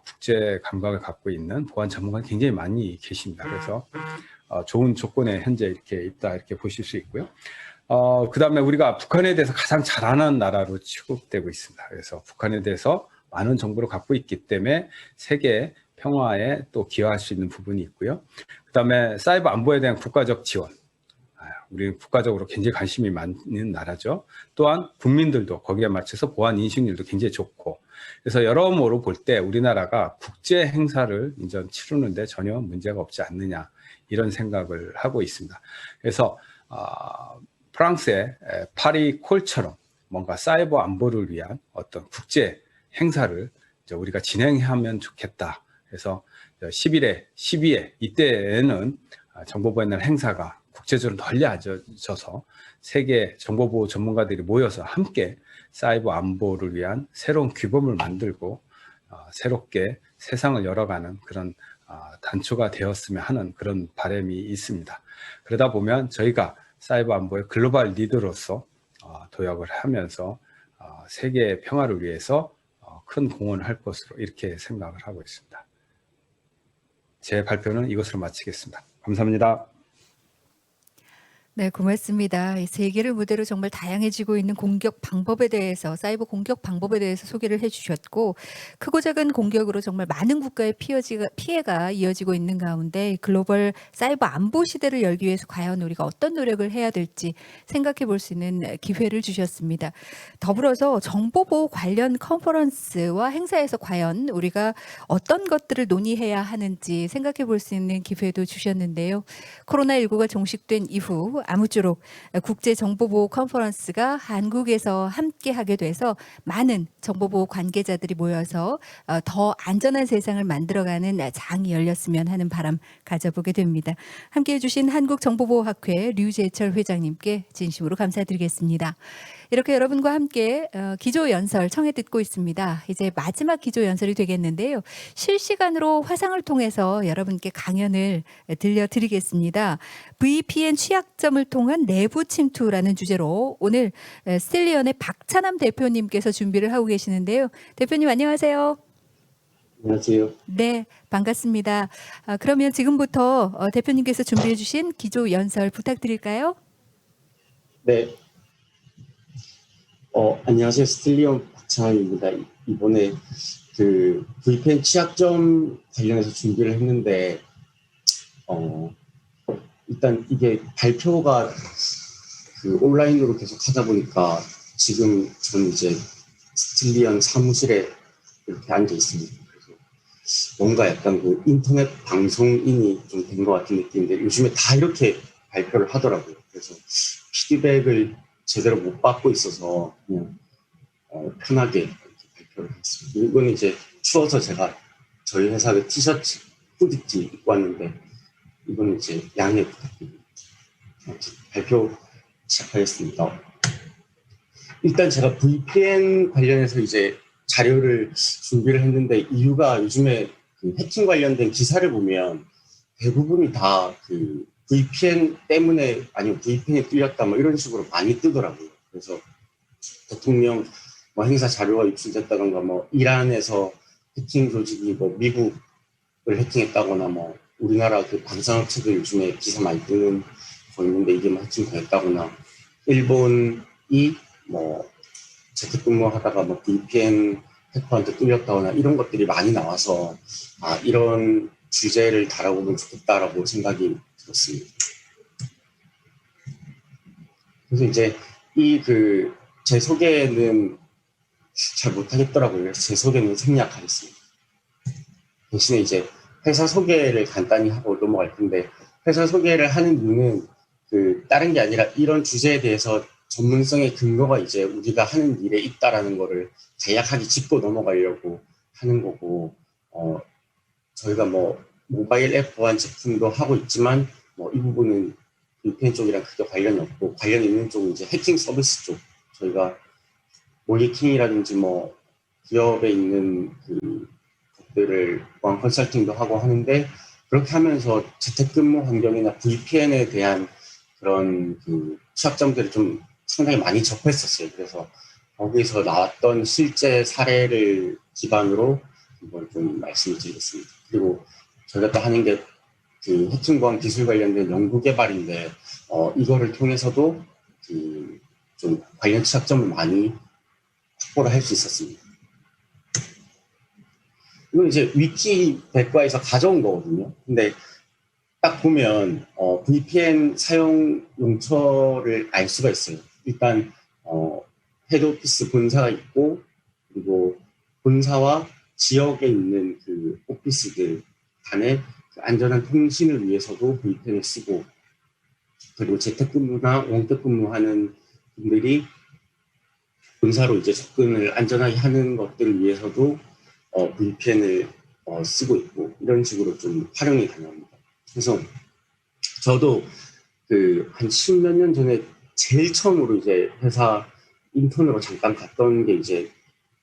국제 감각을 갖고 있는 보안 전문가가 굉장히 많이 계십니다. 그래서 좋은 조건에 현재 이렇게 있다 이렇게 보실 수 있고요. 그 다음에 우리가 북한에 대해서 가장 잘 아는 나라로 취급되고 있습니다. 그래서 북한에 대해서 많은 정보를 갖고 있기 때문에 세계 평화에 또 기여할 수 있는 부분이 있고요. 그 다음에 사이버 안보에 대한 국가적 지원. 우리 국가적으로 굉장히 관심이 많은 나라죠. 또한 국민들도 거기에 맞춰서 보안 인식률도 굉장히 좋고. 그래서 여러모로 볼 때 우리나라가 국제 행사를 이제 치르는데 전혀 문제가 없지 않느냐 이런 생각을 하고 있습니다. 그래서 프랑스의 파리 콜처럼 뭔가 사이버 안보를 위한 어떤 국제 행사를 우리가 진행하면 좋겠다. 그래서 11회, 12회 이때에는 정보보호의 날 행사가 국제적으로 널리 알려져서 세계 정보보호 전문가들이 모여서 함께 사이버 안보를 위한 새로운 규범을 만들고 새롭게 세상을 열어가는 그런 단초가 되었으면 하는 그런 바람이 있습니다. 그러다 보면 저희가 사이버 안보의 글로벌 리더로서 도약을 하면서 세계 평화를 위해서 큰 공헌을 할 것으로 이렇게 생각을 하고 있습니다. 제 발표는 이것으로 마치겠습니다. 감사합니다. 네, 고맙습니다. 이 세계를 무대로 정말 다양해지고 있는 공격 방법에 대해서, 사이버 공격 방법에 대해서 소개를 해주셨고, 크고 작은 공격으로 정말 많은 국가의 피해가 이어지고 있는 가운데 글로벌 사이버 안보 시대를 열기 위해서 과연 우리가 어떤 노력을 해야 될지 생각해 볼 수 있는 기회를 주셨습니다. 더불어서 정보보호 관련 컨퍼런스와 행사에서 과연 우리가 어떤 것들을 논의해야 하는지 생각해 볼 수 있는 기회도 주셨는데요. 코로나19가 종식된 이후 아무쪼록 국제정보보호 컨퍼런스가 한국에서 함께 하게 돼서 많은 정보보호 관계자들이 모여서 더 안전한 세상을 만들어가는 장이 열렸으면 하는 바람 가져보게 됩니다. 함께해 주신 한국정보보호학회 류재철 회장님께 진심으로 감사드리겠습니다. 이렇게 여러분과 함께 기조연설 청해 듣고 있습니다. 이제 마지막 기조연설이 되겠는데요. 실시간으로 화상을 통해서 여러분께 강연을 들려드리겠습니다. VPN 취약점을 통한 내부 침투라는 주제로 오늘 스틸리언의 박찬남 대표님께서 준비를 하고 계시는데요. 대표님 안녕하세요. 안녕하세요. 네, 반갑습니다. 그러면 지금부터 대표님께서 준비해 주신 기조연설 부탁드릴까요? 네. 안녕하세요. 스틸리언 박찬환입니다. 이번에 그 VPN 취약점 관련해서 준비를 했는데, 일단 이게 발표가 그 온라인으로 계속 하다 보니까 지금 저는 이제 스틸리언 사무실에 이렇게 앉아 있습니다. 그래서 뭔가 약간 그 인터넷 방송인이 좀 된 것 같은 느낌인데 요즘에 다 이렇게 발표를 하더라고요. 그래서 피드백을 제대로 못 받고 있어서 그냥 편하게 이렇게 발표를 했습니다. 이건 이제 추워서 제가 저희 회사의 티셔츠, 후드티 입고 왔는데 이건 이제 양해 부탁드립니다. 발표 시작하겠습니다. 일단 제가 VPN 관련해서 이제 자료를 준비를 했는데 이유가 요즘에 그 해킹 관련된 기사를 보면 대부분이 다 그 VPN 때문에 아니면 VPN이 뚫렸다 뭐 이런 식으로 많이 뜨더라고요. 그래서 대통령 뭐 행사 자료가 유출됐다던가 뭐 이란에서 해킹 조직이 뭐 미국을 해킹했다거나 뭐 우리나라 그 방산업체들 요즘에 기사 많이 뜨는 거 있는데 이게 뭐 해킹 됐다거나 일본이 뭐 재택근무하다가 뭐 VPN 해커한테 뚫렸다거나 이런 것들이 많이 나와서 이런 주제를 다뤄보면 좋겠다라고 생각이 들었습니다. 그래서 이제 제 소개는 잘 못하겠더라고요. 그래서 제 소개는 생략하겠습니다. 대신에 이제 회사 소개를 간단히 하고 넘어갈 텐데, 회사 소개를 하는 이유는 다른 게 아니라 이런 주제에 대해서 전문성의 근거가 이제 우리가 하는 일에 있다라는 거를 간략하게 짚고 넘어가려고 하는 거고, 저희가 뭐 모바일 앱 보안 제품도 하고 있지만 뭐 이 부분은 VPN 쪽이랑 크게 관련이 없고, 관련 있는 쪽은 이제 해킹 서비스 쪽, 저희가 모니터링이라든지 뭐 기업에 있는 것들을 보안 컨설팅도 하고 하는데, 그렇게 하면서 재택근무 환경이나 VPN에 대한 그런 취약점들을 좀 상당히 많이 접했었어요. 그래서 거기서 나왔던 실제 사례를 기반으로 이걸 좀 말씀을 드리겠습니다. 그리고 저희가 또 하는 게 해킹 보안 기술 관련된 연구 개발인데, 이거를 통해서도 좀 관련 취약점을 많이 확보를 할 수 있었습니다. 이건 이제 위키백과에서 가져온 거거든요. 근데 딱 보면 VPN 사용 용처를 알 수가 있어요. 일단 헤드오피스 본사가 있고, 그리고 본사와 지역에 있는 오피스들 간의 안전한 통신을 위해서도 VPN을 쓰고, 그리고 재택근무나 원격근무하는 분들이 본사로 이제 접근을 안전하게 하는 것들을 위해서도 VPN을 쓰고 있고, 이런 식으로 좀 활용이 가능합니다. 그래서 저도 한 10몇 년 전에 제일 처음으로 이제 회사 인턴으로 잠깐 갔던 게 이제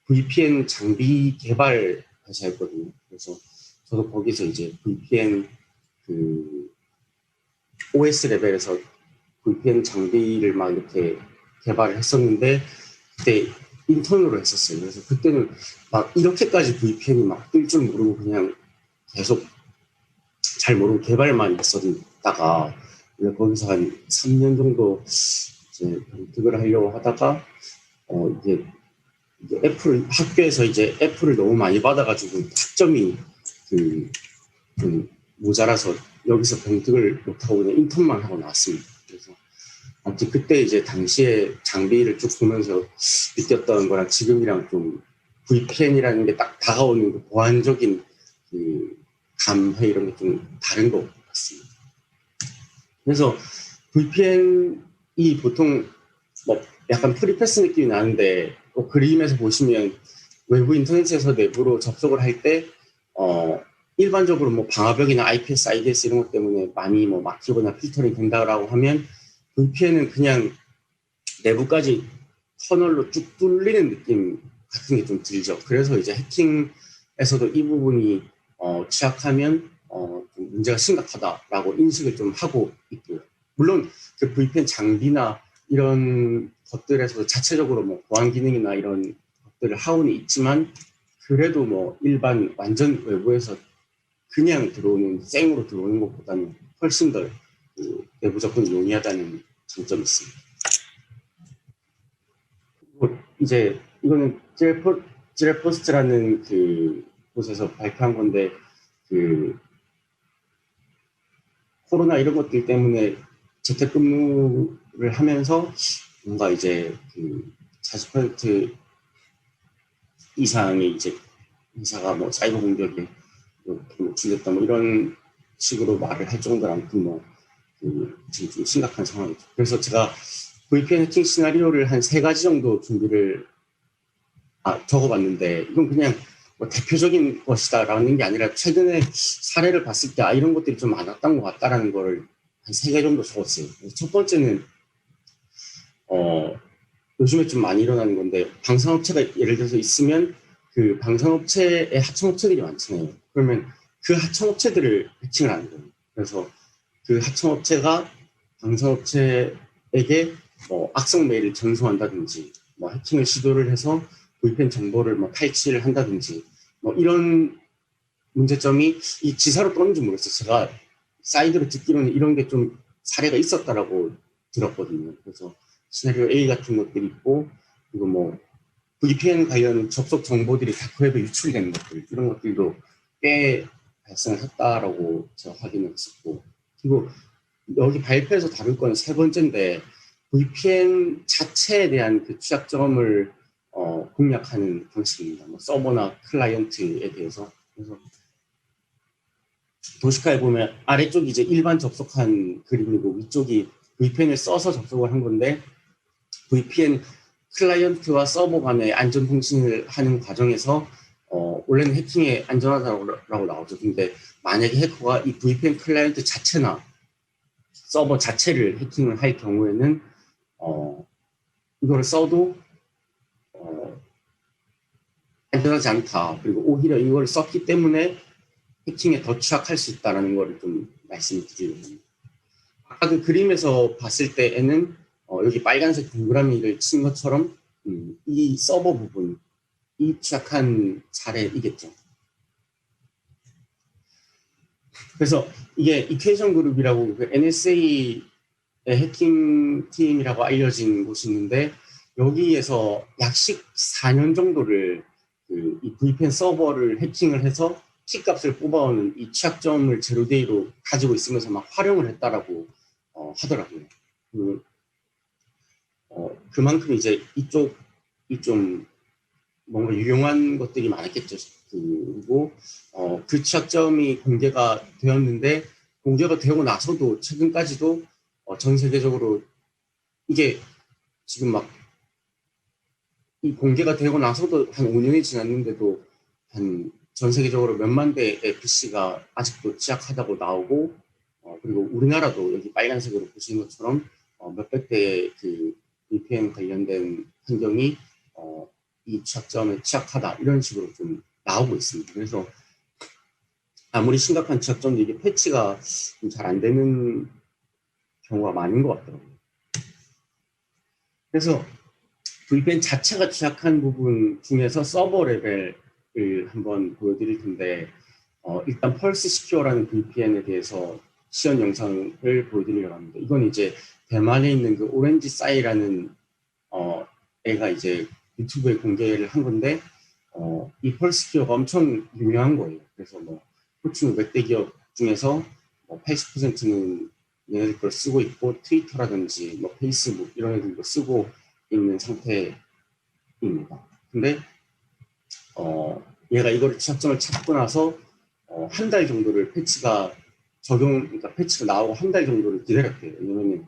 VPN 장비 개발 회사였거든요. 그래서 저도 거기서 이제 VPN OS 레벨에서 VPN 장비를 막 이렇게 개발을 했었는데, 그때 인턴으로 했었어요. 그래서 그때는 막 이렇게까지 VPN이 막 뜰 줄 모르고 그냥 계속 잘 모르고 개발만 했었다가, 거기서 한 3년 정도 이제 습득을 하려고 하다가 이제 학교에서 이제 애플을 너무 많이 받아가지고 학점이 좀 모자라서 여기서 병득을 못하고 그냥 인턴만 하고 나왔습니다. 그래서 아무튼 그때 이제 당시에 장비를 쭉 보면서 느꼈던 거랑 지금이랑 좀 VPN이라는 게 딱 다가오는 보안적인 감회 이런 게 좀 다른 것 같습니다. 그래서 VPN이 보통 뭐 약간 프리패스 느낌이 나는데, 그림에서 보시면 외부 인터넷에서 내부로 접속을 할 때 일반적으로 뭐 방화벽이나 IPS, IDS 이런 것 때문에 많이 뭐 막히거나 필터링 된다라고 하면, VPN은 그냥 내부까지 터널로 쭉 뚫리는 느낌 같은 게 좀 들죠. 그래서 이제 해킹에서도 이 부분이 취약하면 좀 문제가 심각하다라고 인식을 좀 하고 있고요. 물론 VPN 장비나 이런 것들에서 자체적으로 뭐 보안 기능이나 이런 것들을 하고는 있지만, 그래도 뭐 일반 완전 외부에서 그냥 들어오는 생으로 들어오는 것보다는 훨씬 더 내부 접근이 용이하다는 장점이 있습니다. 그리고 이제 이거는 지레포스트라는 곳에서 발표한 건데, 코로나 이런 것들 때문에 재택근무를 하면서 뭔가 이제 40% 이상의 이제 회사가 뭐 사이버 공격에 노출됐다 뭐 이런 식으로 말을 할 정도로 아무튼 뭐 지금 좀 심각한 상황이죠. 그래서 제가 VPN 해킹 시나리오를 한 3가지 정도 준비를 적어봤는데, 이건 그냥 뭐 대표적인 것이다라는 게 아니라 최근에 사례를 봤을 때 이런 것들이 좀 많았던 것 같다라는 거를 한 3개 정도 적었어요. 첫 번째는 요즘에 좀 많이 일어나는 건데, 방산업체가 예를 들어서 있으면 그 방산업체의 하청업체들이 많잖아요. 그러면 그 하청업체들을 해킹을 하는 거예요. 그래서 그 하청업체가 방산업체에게 악성 메일을 전송한다든지, 뭐 해킹을 시도를 해서 VPN 정보를 뭐 탈취를 한다든지 뭐 이런 문제점이 이 지사로 떴는지 모르겠어요. 제가 사이드로 듣기로는 이런 게 좀 사례가 있었다라고 들었거든요. 그래서 시나리오 A 같은 것들이 있고, 그리고 뭐 VPN 관련 접속 정보들이 다크웹에 유출되는 것들, 이런 것들도 꽤 발생을 했다라고 제가 확인을 했었고, 그리고 여기 발표에서 다룰 건 세 번째인데, VPN 자체에 대한 그 취약점을 공략하는 방식입니다. 뭐 서버나 클라이언트에 대해서. 그래서 도시카에 보면 아래쪽이 이제 일반 접속한 그림이고 위쪽이 VPN을 써서 접속을 한 건데, VPN 클라이언트와 서버 간의 안전 통신을 하는 과정에서 원래는 해킹에 안전하다고 나오죠. 근데 만약에 해커가 이 VPN 클라이언트 자체나 서버 자체를 해킹을 할 경우에는 이거를 써도 안전하지 않다. 그리고 오히려 이걸 썼기 때문에 해킹에 더 취약할 수 있다는 걸 좀 말씀을 드리려고 합니다. 아까 그 그림에서 봤을 때에는 여기 빨간색 동그라미를 친 것처럼 이 서버 부분이 취약한 사례이겠죠. 그래서 이게 이퀘이션 그룹이라고 그 NSA의 해킹 팀이라고 알려진 곳이 있는데, 여기에서 약 14년 정도를 이 VPN 서버를 해킹을 해서 키값을 뽑아오는 이 취약점을 제로데이로 가지고 있으면서 막 활용을 했다라고 하더라고요. 그만큼 이제 이쪽이 좀 뭔가 유용한 것들이 많았겠죠. 그리고 그 취약점이 공개가 되었는데, 공개가 되고 나서도 최근까지도 전 세계적으로 이게 지금 막 이 공개가 되고 나서도 한 5년이 지났는데도 한 전 세계적으로 몇만 대의 PC가 아직도 취약하다고 나오고, 그리고 우리나라도 여기 빨간색으로 보시는 것처럼 몇백 대의 그 VPN 관련된 환경이 이 취약점에 취약하다 이런 식으로 좀 나오고 있습니다. 그래서 아무리 심각한 취약점도 이게 패치가 잘 안 되는 경우가 많은 것 같더라고요. 그래서 VPN 자체가 취약한 부분 중에서 서버 레벨을 한번 보여드릴 텐데, 일단 펄스 시큐어라는 VPN에 대해서 시연 영상을 보여드리려고 합니다. 이건 이제 대만에 있는 그 오렌지 싸이라는 애가 이제 유튜브에 공개를 한 건데, 이 펄스 시큐어가 엄청 유명한 거예요. 그래서 뭐 포춘 500대 기업 중에서 80%는 얘네들 걸 쓰고 있고, 트위터라든지 뭐 페이스북 이런 애들도 쓰고 있는 상태입니다. 근데 얘가 이거를 취약점을 찾고 나서 한 달 정도를 패치가 그러니까 패치가 나오고 한 달 정도를 기다렸대요. 왜냐면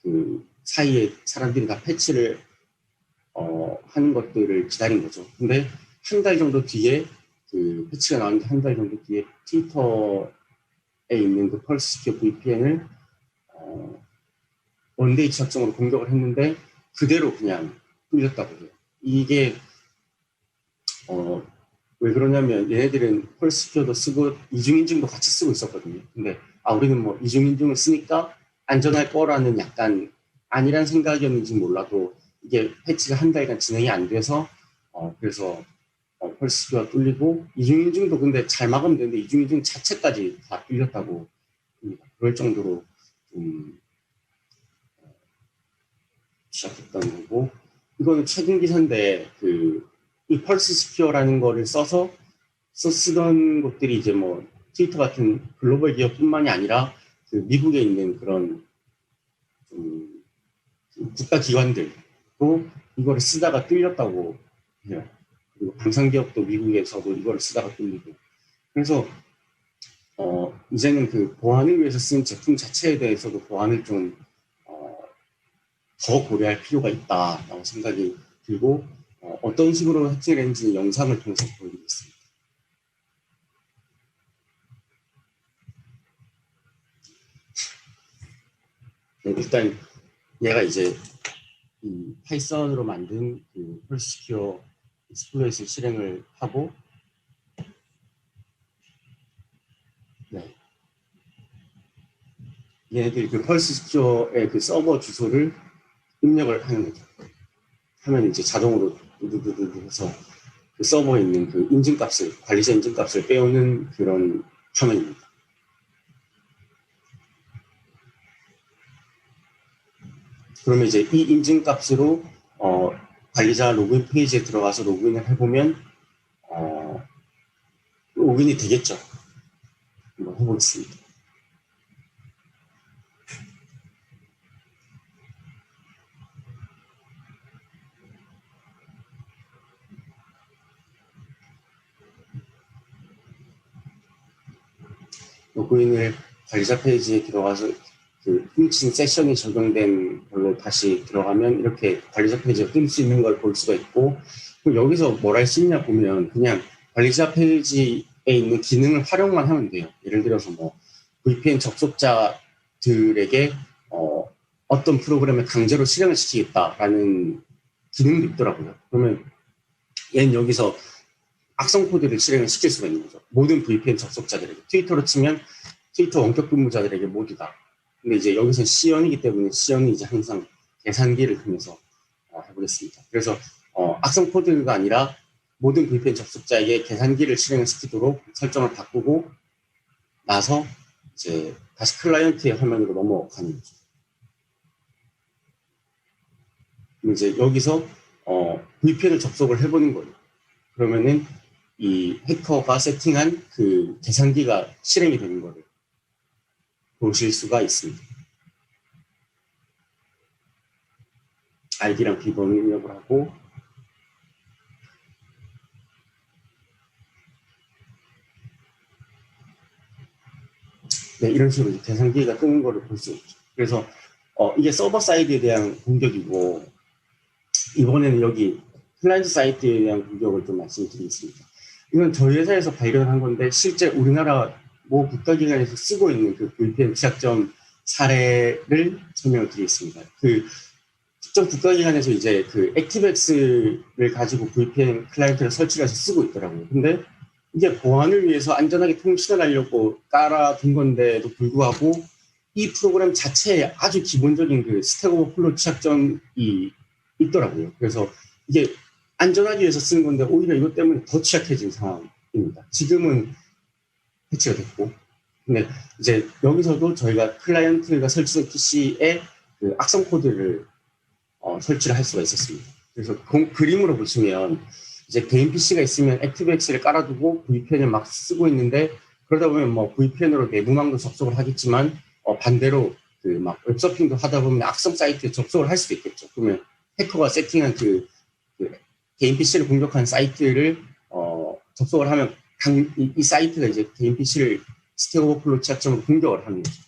그 사이에 사람들이 다 패치를 하는 것들을 기다린 거죠. 근데 한 달 정도 뒤에 그 패치가 나왔는데, 한 달 정도 뒤에 트위터에 있는 그 펄스 시큐어 VPN을 원데이 취약점으로 공격을 했는데 그대로 그냥 뚫렸다고 해요. 이게 왜 그러냐면 얘네들은 펄스 시큐어도 쓰고 이중인증도 같이 쓰고 있었거든요. 근데 우리는 뭐 이중인증을 쓰니까 안전할 거라는 약간 아니란 생각이었는지 몰라도 이게 패치가 한 달간 진행이 안 돼서 그래서 펄스 시큐어가 뚫리고, 이중인증도 근데 잘 막으면 되는데 이중인증 자체까지 다 뚫렸다고 합니다. 그럴 정도로 시작했던 거고, 이거는 최근 기사인데 이 펄스 시큐어라는 거를 써서 쓰던 것들이 이제 뭐 트위터 같은 글로벌 기업뿐만이 아니라 그 미국에 있는 그런 국가 기관들도 이거를 쓰다가 뚫렸다고 해요. 그리고 방산기업도 미국에서도 이거를 쓰다가 뚫리고. 그래서 이제는 그 보안을 위해서 쓰는 제품 자체에 대해서도 보안을 좀 더 고려할 필요가 있다라고 생각이 들고, 어떤 식으로 해킹을 했는지 영상을 통해서 보여드리겠습니다. 네, 일단 얘가 이제 이 파이썬으로 만든 그 펄스 시큐어 익스플로잇을 실행을 하고, 네, 얘네들이 그 펄스 시큐어의 그 서버 주소를 입력을 하는 거죠. 하면 이제 자동으로 두두두두 해서 그 서버에 있는 그 인증값을, 관리자 인증값을 빼오는 그런 화면입니다. 그러면 이제 이 인증값으로 관리자 로그인 페이지에 들어가서 로그인을 해보면 로그인이 되겠죠. 한번 해보겠습니다. 로그인을 관리자 페이지에 들어가서 그 훔친 세션이 적용된 걸로 다시 들어가면 이렇게 관리자 페이지에 뜰 수 있는 걸 볼 수가 있고, 그럼 여기서 뭘 할 수 있냐 보면 그냥 관리자 페이지에 있는 기능을 활용만 하면 돼요. 예를 들어서 뭐 VPN 접속자들에게 어떤 프로그램을 강제로 실행을 시키겠다라는 기능도 있더라고요. 그러면 얘는 여기서 악성 코드를 실행을 시킬 수가 있는 거죠. 모든 VPN 접속자들에게. 트위터로 치면 트위터 원격 근무자들에게 모두 다. 근데 이제 여기서는 C연이기 때문에 C연이 이제 항상 계산기를 통해서 해보겠습니다. 그래서 악성 코드가 아니라 모든 VPN 접속자에게 계산기를 실행을 시키도록 설정을 바꾸고 나서 이제 다시 클라이언트의 화면으로 넘어가는 거죠. 그럼 이제 여기서 VPN을 접속을 해보는 거예요. 그러면은 이 해커가 세팅한 그 계산기가 실행이 되는 거를 보실 수가 있습니다. ID랑 비번을 입력을 하고 네, 이런 식으로 계산기가 뜨는 거를 볼 수 있죠. 그래서 이게 서버 사이드에 대한 공격이고 이번에는 여기 클라이언트 사이트에 대한 공격을 좀 말씀드리겠습니다. 이건 저희 회사에서 발견한 건데 실제 우리나라 모 국가기관에서 쓰고 있는 그 VPN 취약점 사례를 설명을 드리겠습니다. 그 특정 국가기관에서 이제 그 액티브엑스를 가지고 VPN 클라이언트를 설치해서 쓰고 있더라고요. 근데 이게 보안을 위해서 안전하게 통신을 하려고 깔아둔 건데도 불구하고 이 프로그램 자체에 아주 기본적인 그 스택 오버플로 취약점이 있더라고요. 그래서 이게 안전하기 위해서 쓰는 건데 오히려 이것 때문에 더 취약해진 상황입니다. 지금은 해치가 됐고, 근데 이제 여기서도 저희가 클라이언트가 설치된 PC에 그 악성 코드를 설치를 할 수가 있었습니다. 그래서 그림으로 보시면 이제 개인 PC가 있으면 액티브엑스를 깔아두고 VPN을 막 쓰고 있는데 그러다 보면 뭐 VPN으로 내부망도 접속을 하겠지만 반대로 그 막 웹서핑도 하다 보면 악성 사이트에 접속을 할 수도 있겠죠. 그러면 해커가 세팅한 그 개인 PC를 공격한 사이트를 접속을 하면 이 사이트가 이제 개인 PC를 스택 오버플로 취약점으로 공격을 하는 거죠.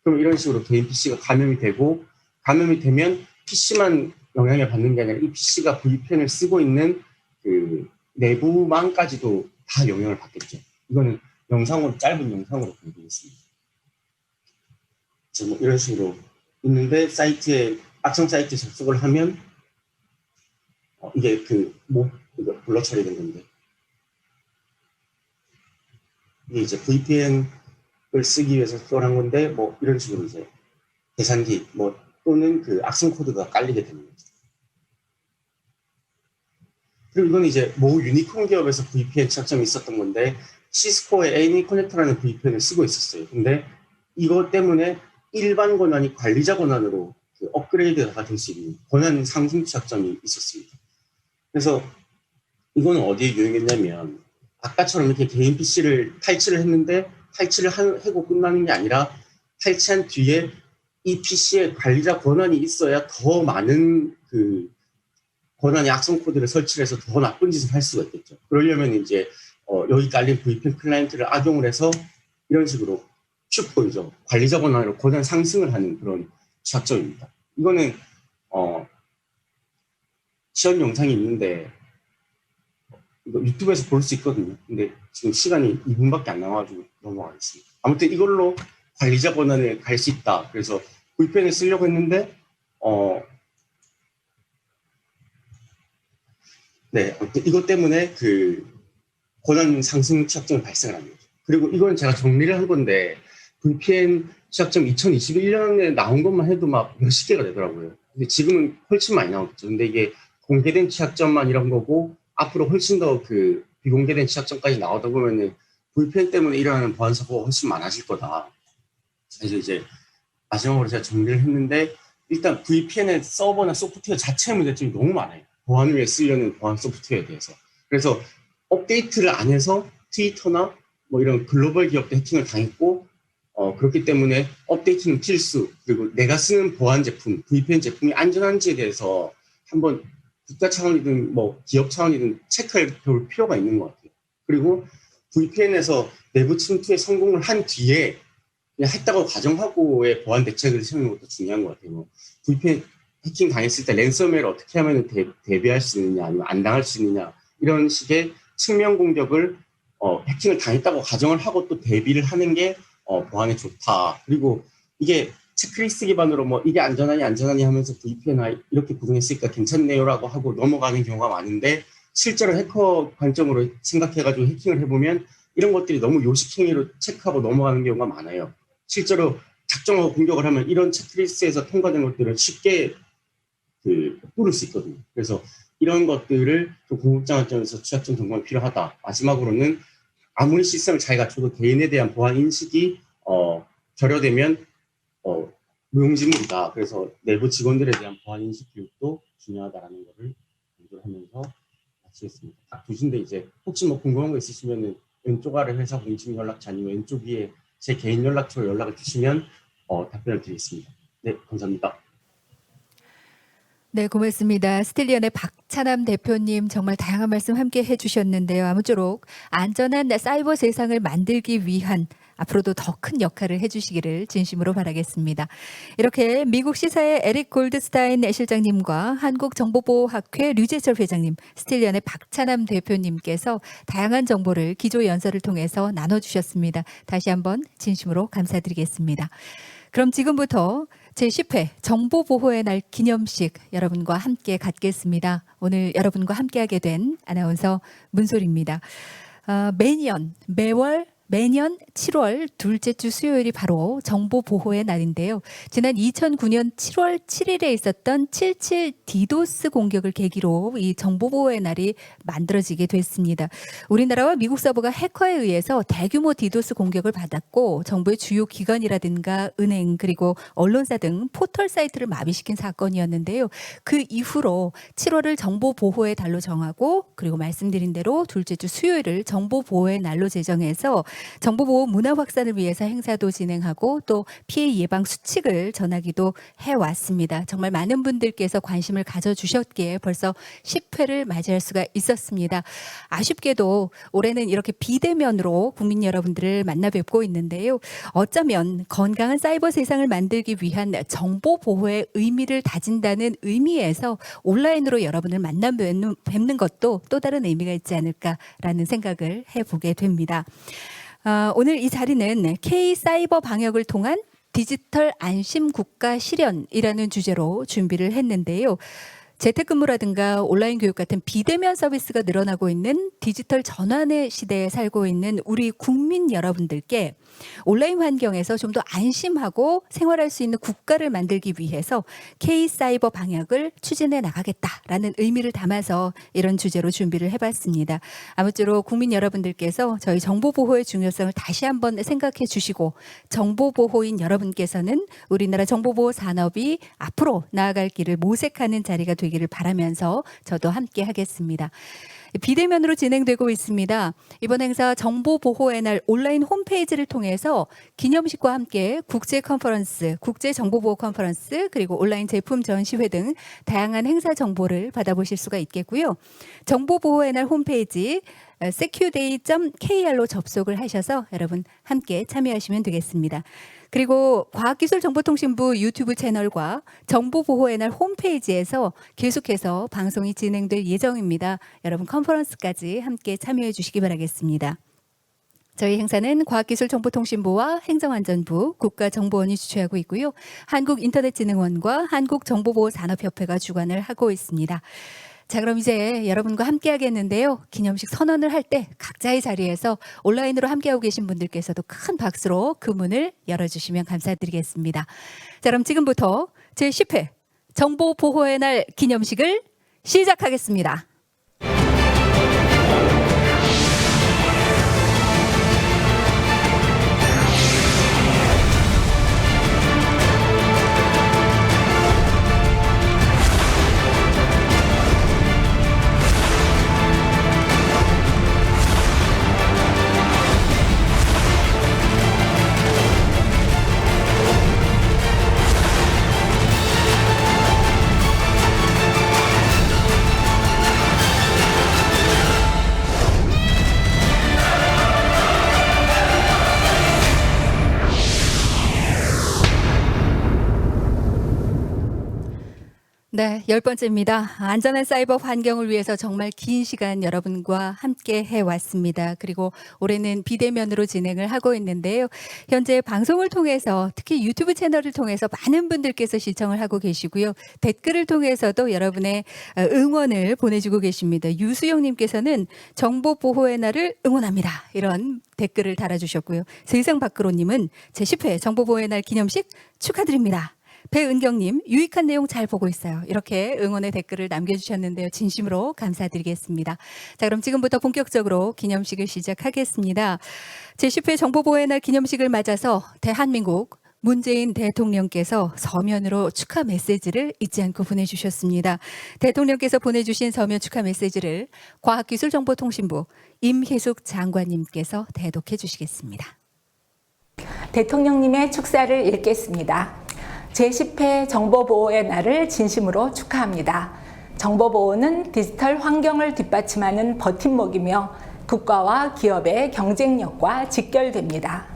그럼 이런 식으로 개인 PC가 감염이 되고 감염이 되면 PC만 영향을 받는 게 아니라 이 PC가 VPN을 쓰고 있는 그 내부망까지도 다 영향을 받겠죠. 이거는 영상으로 짧은 영상으로 보여드리겠습니다. 뭐 이런 식으로 있는데 사이트에 악성 사이트에 접속을 하면 이게 이거 블러 처리된 건데 이게 이제 VPN을 쓰기 위해서 설정한 건데 뭐 이런 식으로 이제 계산기 뭐 또는 그 악성 코드가 깔리게 되는 거죠. 그리고 이건 이제 모 유니콘 기업에서 VPN 취약점이 있었던 건데 시스코의 ANA 커넥터라는 VPN을 쓰고 있었어요. 근데 이것 때문에 일반 권한이 관리자 권한으로 그 업그레이드가 될 수 있는 권한 상승 취약점이 있었습니다. 그래서 이거는 어디에 유용했냐면 아까처럼 이렇게 개인 PC를 탈취를 했는데 탈취를 하고 끝나는 게 아니라 탈취한 뒤에 이 PC에 관리자 권한이 있어야 더 많은 그 권한의 악성 코드를 설치를 해서 더 나쁜 짓을 할 수가 있겠죠. 그러려면 이제 여기 깔린 VPN 클라이언트를 악용을 해서 이런 식으로 슈퍼이죠. 관리자 권한으로 권한 상승을 하는 그런 취약점입니다. 이거는 시연 영상이 있는데 이거 유튜브에서 볼 수 있거든요. 근데 지금 시간이 2분밖에 안 남아가지고 넘어가겠습니다. 아무튼 이걸로 관리자 권한을 갈 수 있다. 그래서 VPN을 쓰려고 했는데 네, 이것 때문에 그 권한 상승 취약점이 발생을 합니다. 그리고 이건 제가 정리를 한 건데 VPN 취약점 2021년에 나온 것만 해도 막 몇십 개가 되더라고요. 근데 지금은 훨씬 많이 나오겠죠. 근데 이게 공개된 취약점만 이런 거고 앞으로 훨씬 더 그 비공개된 취약점까지 나오다 보면은 VPN 때문에 일어나는 보안 사고가 훨씬 많아질 거다. 그래서 이제 마지막으로 제가 정리를 했는데 일단 VPN의 서버나 소프트웨어 자체의 문제점이 너무 많아요. 보안 위에 쓰려는 보안 소프트웨어에 대해서. 그래서 업데이트를 안 해서 트위터나 뭐 이런 글로벌 기업도 해킹을 당했고 그렇기 때문에 업데이트는 필수. 그리고 내가 쓰는 보안 제품, VPN 제품이 안전한지에 대해서 한번 국가 차원이든 뭐 기업 차원이든 체크해 볼 필요가 있는 것 같아요. 그리고 VPN에서 내부 침투에 성공을 한 뒤에 그냥 했다고 가정하고의 보안 대책을 세우는 것도 중요한 것 같아요. VPN 해킹 당했을 때 랜섬웨어를 어떻게 하면 대비할 수 있느냐, 아니면 안 당할 수 있느냐 이런 식의 측면 공격을 해킹을 당했다고 가정을 하고 또 대비를 하는 게 보안에 좋다. 그리고 이게 체크리스트 기반으로 뭐 이게 안전하니 하면서 VPN 이렇게 구성했으니까 괜찮네요라고 하고 넘어가는 경우가 많은데 실제로 해커 관점으로 생각해가지고 해킹을 해보면 이런 것들이 너무 요식 행위로 체크하고 넘어가는 경우가 많아요. 실제로 작정하고 공격을 하면 이런 체크리스트에서 통과된 것들을 쉽게 뚫을 수 있거든요. 그래서 이런 것들을 좀 궁극적 관점에서 취약점 점검이 필요하다. 마지막으로는 아무리 시스템을 잘 갖춰도 개인에 대한 보안 인식이 결여되면 무용지물이다. 그래서 내부 직원들에 대한 보안 인식 교육도 중요하다라는 것을 강조를 하면서 마치겠습니다. 딱 두신데 이제 혹시 뭐 궁금한 거 있으시면은 왼쪽 아래 회사 공식 연락처 아니면 왼쪽 위에 제 개인 연락처로 연락을 주시면 답변을 드리겠습니다. 네, 감사합니다. 네, 고맙습니다. 스틸리언의 박찬남 대표님 정말 다양한 말씀 함께 해주셨는데요. 아무쪼록 안전한 사이버 세상을 만들기 위한 앞으로도 더 큰 역할을 해주시기를 진심으로 바라겠습니다. 이렇게 미국 시사의 에릭 골드스타인 실장님과 한국정보보호학회 류재철 회장님, 스틸리언의 박찬남 대표님께서 다양한 정보를 기조 연설을 통해서 나눠주셨습니다. 다시 한번 진심으로 감사드리겠습니다. 그럼 지금부터 제10회 정보보호의 날 기념식 여러분과 함께 갖겠습니다. 오늘 여러분과 함께하게 된 아나운서 문솔입니다. 매년 7월 둘째 주 수요일이 바로 정보보호의 날인데요. 지난 2009년 7월 7일에 있었던 77 디도스 공격을 계기로 이 정보보호의 날이 만들어지게 됐습니다. 우리나라와 미국 서버가 해커에 의해서 대규모 디도스 공격을 받았고 정부의 주요 기관이라든가 은행 그리고 언론사 등 포털 사이트를 마비시킨 사건이었는데요. 그 이후로 7월을 정보보호의 달로 정하고 그리고 말씀드린 대로 둘째 주 수요일을 정보보호의 날로 제정해서 정보보호 문화 확산을 위해서 행사도 진행하고 또 피해 예방 수칙을 전하기도 해왔습니다. 정말 많은 분들께서 관심을 가져주셨기에 벌써 10회를 맞이할 수가 있었습니다. 아쉽게도 올해는 이렇게 비대면으로 국민 여러분들을 만나 뵙고 있는데요. 어쩌면 건강한 사이버 세상을 만들기 위한 정보보호의 의미를 다진다는 의미에서 온라인으로 여러분을 만나 뵙는 것도 또 다른 의미가 있지 않을까라는 생각을 해보게 됩니다. 오늘 이 자리는 K-사이버 방역을 통한 디지털 안심 국가 실현이라는 주제로 준비를 했는데요. 재택근무라든가 온라인 교육 같은 비대면 서비스가 늘어나고 있는 디지털 전환의 시대에 살고 있는 우리 국민 여러분들께 온라인 환경에서 좀 더 안심하고 생활할 수 있는 국가를 만들기 위해서 K-사이버 방역을 추진해 나가겠다라는 의미를 담아서 이런 주제로 준비를 해봤습니다. 아무쪼록 국민 여러분들께서 저희 정보보호의 중요성을 다시 한번 생각해 주시고 정보보호인 여러분께서는 우리나라 정보보호 산업이 앞으로 나아갈 길을 모색하는 자리가 되기를 바라면서 저도 함께 하겠습니다. 비대면으로 진행되고 있습니다. 이번 행사 정보보호의 날 온라인 홈페이지를 통해서 기념식과 함께 국제 컨퍼런스, 국제 정보보호 컨퍼런스 그리고 온라인 제품 전시회 등 다양한 행사 정보를 받아보실 수가 있겠고요. 정보보호의 날 홈페이지 secuday.kr로 접속을 하셔서 여러분 함께 참여하시면 되겠습니다. 그리고 과학기술정보통신부 유튜브 채널과 정보보호의 날 홈페이지에서 계속해서 방송이 진행될 예정입니다. 여러분 컨퍼런스까지 함께 참여해 주시기 바라겠습니다. 저희 행사는 과학기술정보통신부와 행정안전부, 국가정보원이 주최하고 있고요. 한국인터넷진흥원과 한국정보보호산업협회가 주관을 하고 있습니다. 자, 그럼 이제 여러분과 함께 하겠는데요. 기념식 선언을 할 때 각자의 자리에서 온라인으로 함께하고 계신 분들께서도 큰 박수로 그 문을 열어주시면 감사드리겠습니다. 자, 그럼 지금부터 제10회 정보보호의 날 기념식을 시작하겠습니다. 네, 10번째입니다. 안전한 사이버 환경을 위해서 정말 긴 시간 여러분과 함께 해왔습니다. 그리고 올해는 비대면으로 진행을 하고 있는데요. 현재 방송을 통해서 특히 유튜브 채널을 통해서 많은 분들께서 시청을 하고 계시고요. 댓글을 통해서도 여러분의 응원을 보내주고 계십니다. 유수영님께서는 정보보호의 날을 응원합니다. 이런 댓글을 달아주셨고요. 세상 밖으로님은 제10회 정보보호의 날 기념식 축하드립니다. 배은경님, 유익한 내용 잘 보고 있어요. 이렇게 응원의 댓글을 남겨주셨는데요. 진심으로 감사드리겠습니다. 자, 그럼 지금부터 본격적으로 기념식을 시작하겠습니다. 제10회 정보보호의 날 기념식을 맞아서 대한민국 문재인 대통령께서 서면으로 축하 메시지를 잊지 않고 보내주셨습니다. 대통령께서 보내주신 서면 축하 메시지를 과학기술정보통신부 임혜숙 장관님께서 대독해 주시겠습니다. 대통령님의 축사를 읽겠습니다. 제10회 정보보호의 날을 진심으로 축하합니다. 정보보호는 디지털 환경을 뒷받침하는 버팀목이며 국가와 기업의 경쟁력과 직결됩니다.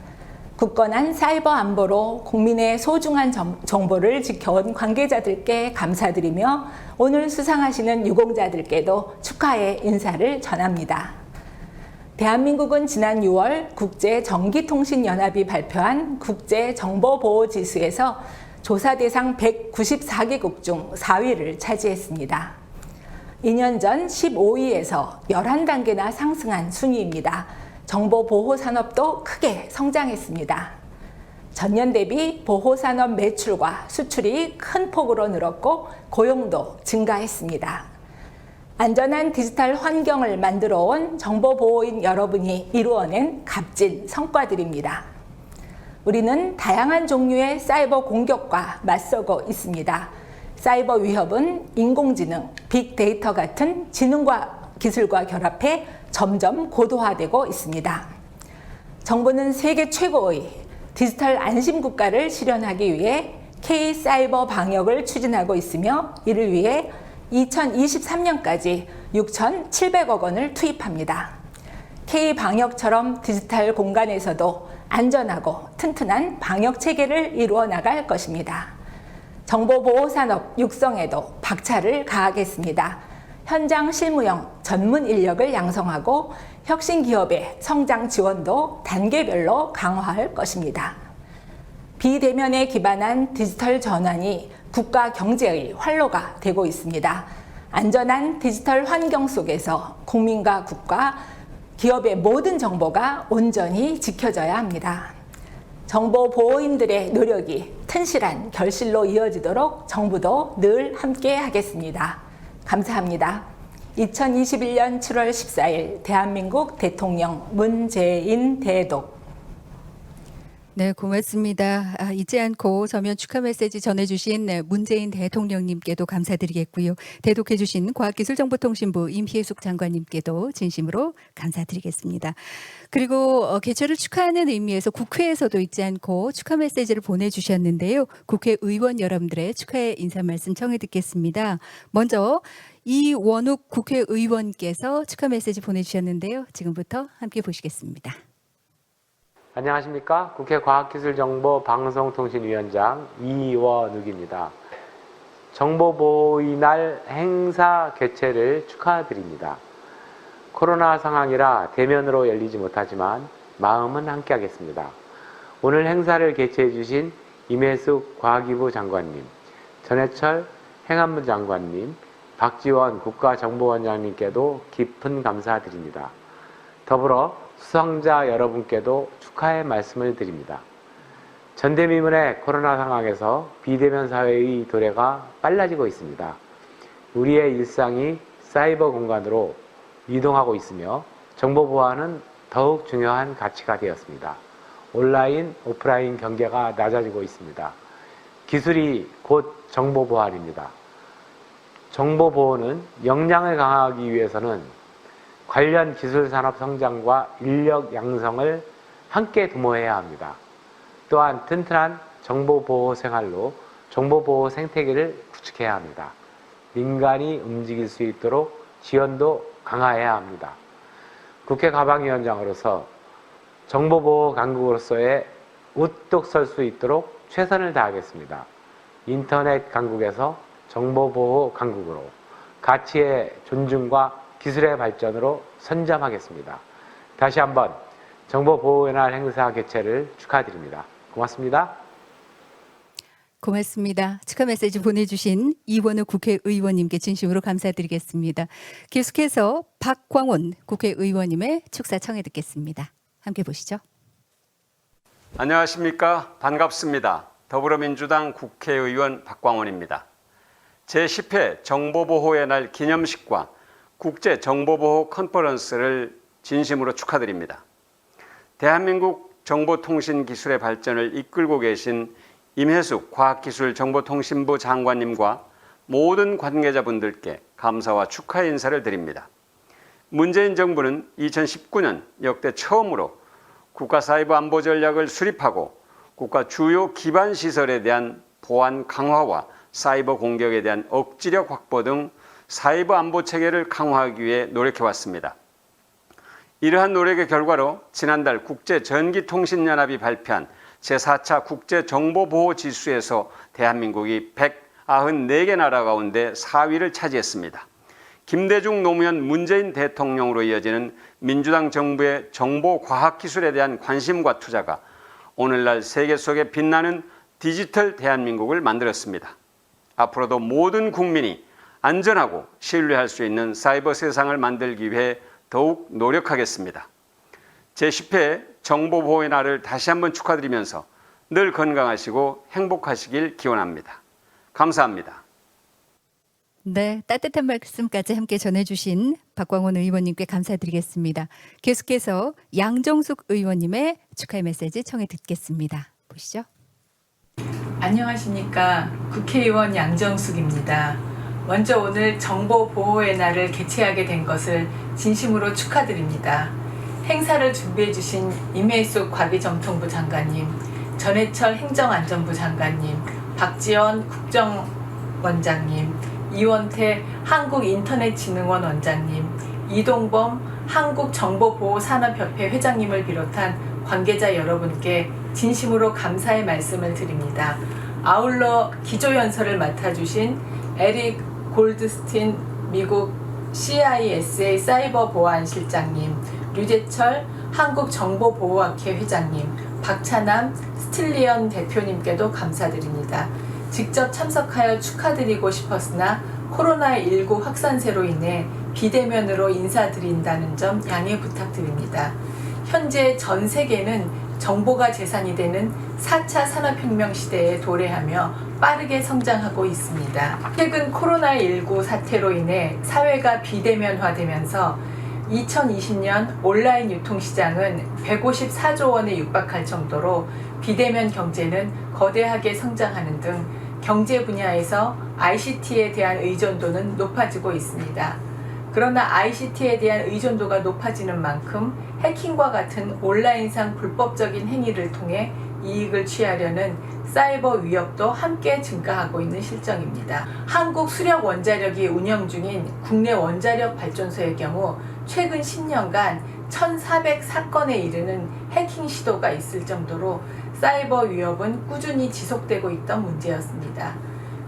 굳건한 사이버 안보로 국민의 소중한 정보를 지켜온 관계자들께 감사드리며 오늘 수상하시는 유공자들께도 축하의 인사를 전합니다. 대한민국은 지난 6월 국제전기통신연합이 발표한 국제정보보호지수에서 조사 대상 194개국 중 4위를 차지했습니다. 2년 전 15위에서 11단계나 상승한 순위입니다. 정보보호산업도 크게 성장했습니다. 전년 대비 보호산업 매출과 수출이 큰 폭으로 늘었고 고용도 증가했습니다. 안전한 디지털 환경을 만들어 온 정보보호인 여러분이 이루어낸 값진 성과들입니다. 우리는 다양한 종류의 사이버 공격과 맞서고 있습니다. 사이버 위협은 인공지능, 빅데이터 같은 지능과 기술과 결합해 점점 고도화되고 있습니다. 정부는 세계 최고의 디지털 안심국가를 실현하기 위해 K-사이버 방역을 추진하고 있으며 이를 위해 2023년까지 6,700억 원을 투입합니다. K-방역처럼 디지털 공간에서도 안전하고 튼튼한 방역 체계를 이루어 나갈 것입니다. 정보보호산업 육성에도 박차를 가하겠습니다. 현장 실무형 전문 인력을 양성하고 혁신 기업의 성장 지원도 단계별로 강화할 것입니다. 비대면에 기반한 디지털 전환이 국가 경제의 활로가 되고 있습니다. 안전한 디지털 환경 속에서 국민과 국가, 기업의 모든 정보가 온전히 지켜져야 합니다. 정보 보호인들의 노력이 튼실한 결실로 이어지도록 정부도 늘 함께 하겠습니다. 감사합니다. 2021년 7월 14일 대한민국 대통령 문재인 대독. 네, 고맙습니다. 잊지 않고 서면 축하 메시지 전해주신 문재인 대통령님께도 감사드리겠고요. 대독해주신 과학기술정보통신부 임희숙 장관님께도 진심으로 감사드리겠습니다. 그리고 개최를 축하하는 의미에서 국회에서도 잊지 않고 축하 메시지를 보내주셨는데요. 국회의원 여러분들의 축하의 인사 말씀 청해 듣겠습니다. 먼저 이원욱 국회의원께서 축하 메시지 보내주셨는데요. 지금부터 함께 보시겠습니다. 안녕하십니까. 국회 과학기술정보방송통신위원장 이원욱입니다. 정보보호의 날 행사 개최를 축하드립니다. 코로나 상황이라 대면으로 열리지 못하지만 마음은 함께하겠습니다. 오늘 행사를 개최해 주신 임혜숙 과기부 장관님, 전해철 행안부 장관님, 박지원 국가정보원장님께도 깊은 감사드립니다. 더불어 수상자 여러분께도 축하의 말씀을 드립니다. 전대미문의 코로나 상황에서 비대면 사회의 도래가 빨라지고 있습니다. 우리의 일상이 사이버 공간으로 이동하고 있으며 정보 보안은 더욱 중요한 가치가 되었습니다. 온라인, 오프라인 경계가 낮아지고 있습니다. 기술이 곧 정보 보안입니다. 정보 보호는 역량을 강화하기 위해서는 관련 기술 산업 성장과 인력 양성을 함께 도모해야 합니다. 또한 튼튼한 정보 보호 생활로 정보 보호 생태계를 구축해야 합니다. 민간이 움직일 수 있도록 지원도 강화해야 합니다. 국회 가방위원장으로서 정보보호 강국으로서의 우뚝 설 수 있도록 최선을 다하겠습니다. 인터넷 강국에서 정보보호 강국으로 가치의 존중과 기술의 발전으로 선점하겠습니다. 다시 한번 정보보호의 날 행사 개최를 축하드립니다. 고맙습니다. 고맙습니다. 축하 메시지 보내주신 이원우 국회의원님께 진심으로 감사드리겠습니다. 계속해서 박광온 국회의원님의 축사 청해 듣겠습니다. 함께 보시죠. 안녕하십니까. 반갑습니다. 더불어민주당 국회의원 박광원입니다. 제10회 정보보호의 날 기념식과 국제정보보호 컨퍼런스를 진심으로 축하드립니다. 대한민국 정보통신기술의 발전을 이끌고 계신 임혜숙 과학기술정보통신부 장관님과 모든 관계자분들께 감사와 축하 인사를 드립니다. 문재인 정부는 2019년 역대 처음으로 국가사이버 안보 전략을 수립하고 국가 주요 기반 시설에 대한 보안 강화와 사이버 공격에 대한 억지력 확보 등 사이버 안보 체계를 강화하기 위해 노력해왔습니다. 이러한 노력의 결과로 지난달 국제전기통신연합이 발표한 제4차 국제정보보호지수에서 대한민국이 194개 나라 가운데 4위를 차지했습니다. 김대중 노무현 문재인 대통령으로 이어지는 민주당 정부의 정보과학기술에 대한 관심과 투자가 오늘날 세계 속에 빛나는 디지털 대한민국을 만들었습니다. 앞으로도 모든 국민이 안전하고 신뢰할 수 있는 사이버 세상을 만들기 위해 더욱 노력하겠습니다. 제10회 정보보호의 날을 다시 한번 축하드리면서 늘 건강하시고 행복하시길 기원합니다. 감사합니다. 네, 따뜻한 말씀까지 함께 전해주신 박광원 의원님께 감사드리겠습니다. 계속해서 양정숙 의원님의 축하의 메시지 청해 듣겠습니다. 보시죠. 안녕하십니까. 국회의원 양정숙입니다. 먼저 오늘 정보보호의 날을 개최하게 된 것을 진심으로 축하드립니다. 행사를 준비해 주신 임혜숙 과기정통부 장관님, 전해철 행정안전부 장관님, 박지원 국정원장님, 이원태 한국인터넷진흥원 원장님, 이동범 한국정보보호산업협회 회장님을 비롯한 관계자 여러분께 진심으로 감사의 말씀을 드립니다. 아울러 기조연설을 맡아주신 에릭 골드스틴 미국 CISA 사이버 보안 실장님, 류재철 한국정보보호학회 회장님, 박찬남 스틸리언 대표님께도 감사드립니다. 직접 참석하여 축하드리고 싶었으나 코로나19 확산세로 인해 비대면으로 인사드린다는 점 양해 부탁드립니다. 현재 전 세계는 정보가 재산이 되는 4차 산업혁명 시대에 도래하며 빠르게 성장하고 있습니다. 최근 코로나19 사태로 인해 사회가 비대면화되면서 2020년 온라인 유통시장은 154조 원에 육박할 정도로 비대면 경제는 거대하게 성장하는 등 경제 분야에서 ICT에 대한 의존도는 높아지고 있습니다. 그러나 ICT에 대한 의존도가 높아지는 만큼 해킹과 같은 온라인상 불법적인 행위를 통해 이익을 취하려는 사이버 위협도 함께 증가하고 있는 실정입니다. 한국수력원자력이 운영 중인 국내 원자력 발전소의 경우 최근 10년간 1,400사건에 이르는 해킹 시도가 있을 정도로 사이버 위협은 꾸준히 지속되고 있던 문제였습니다.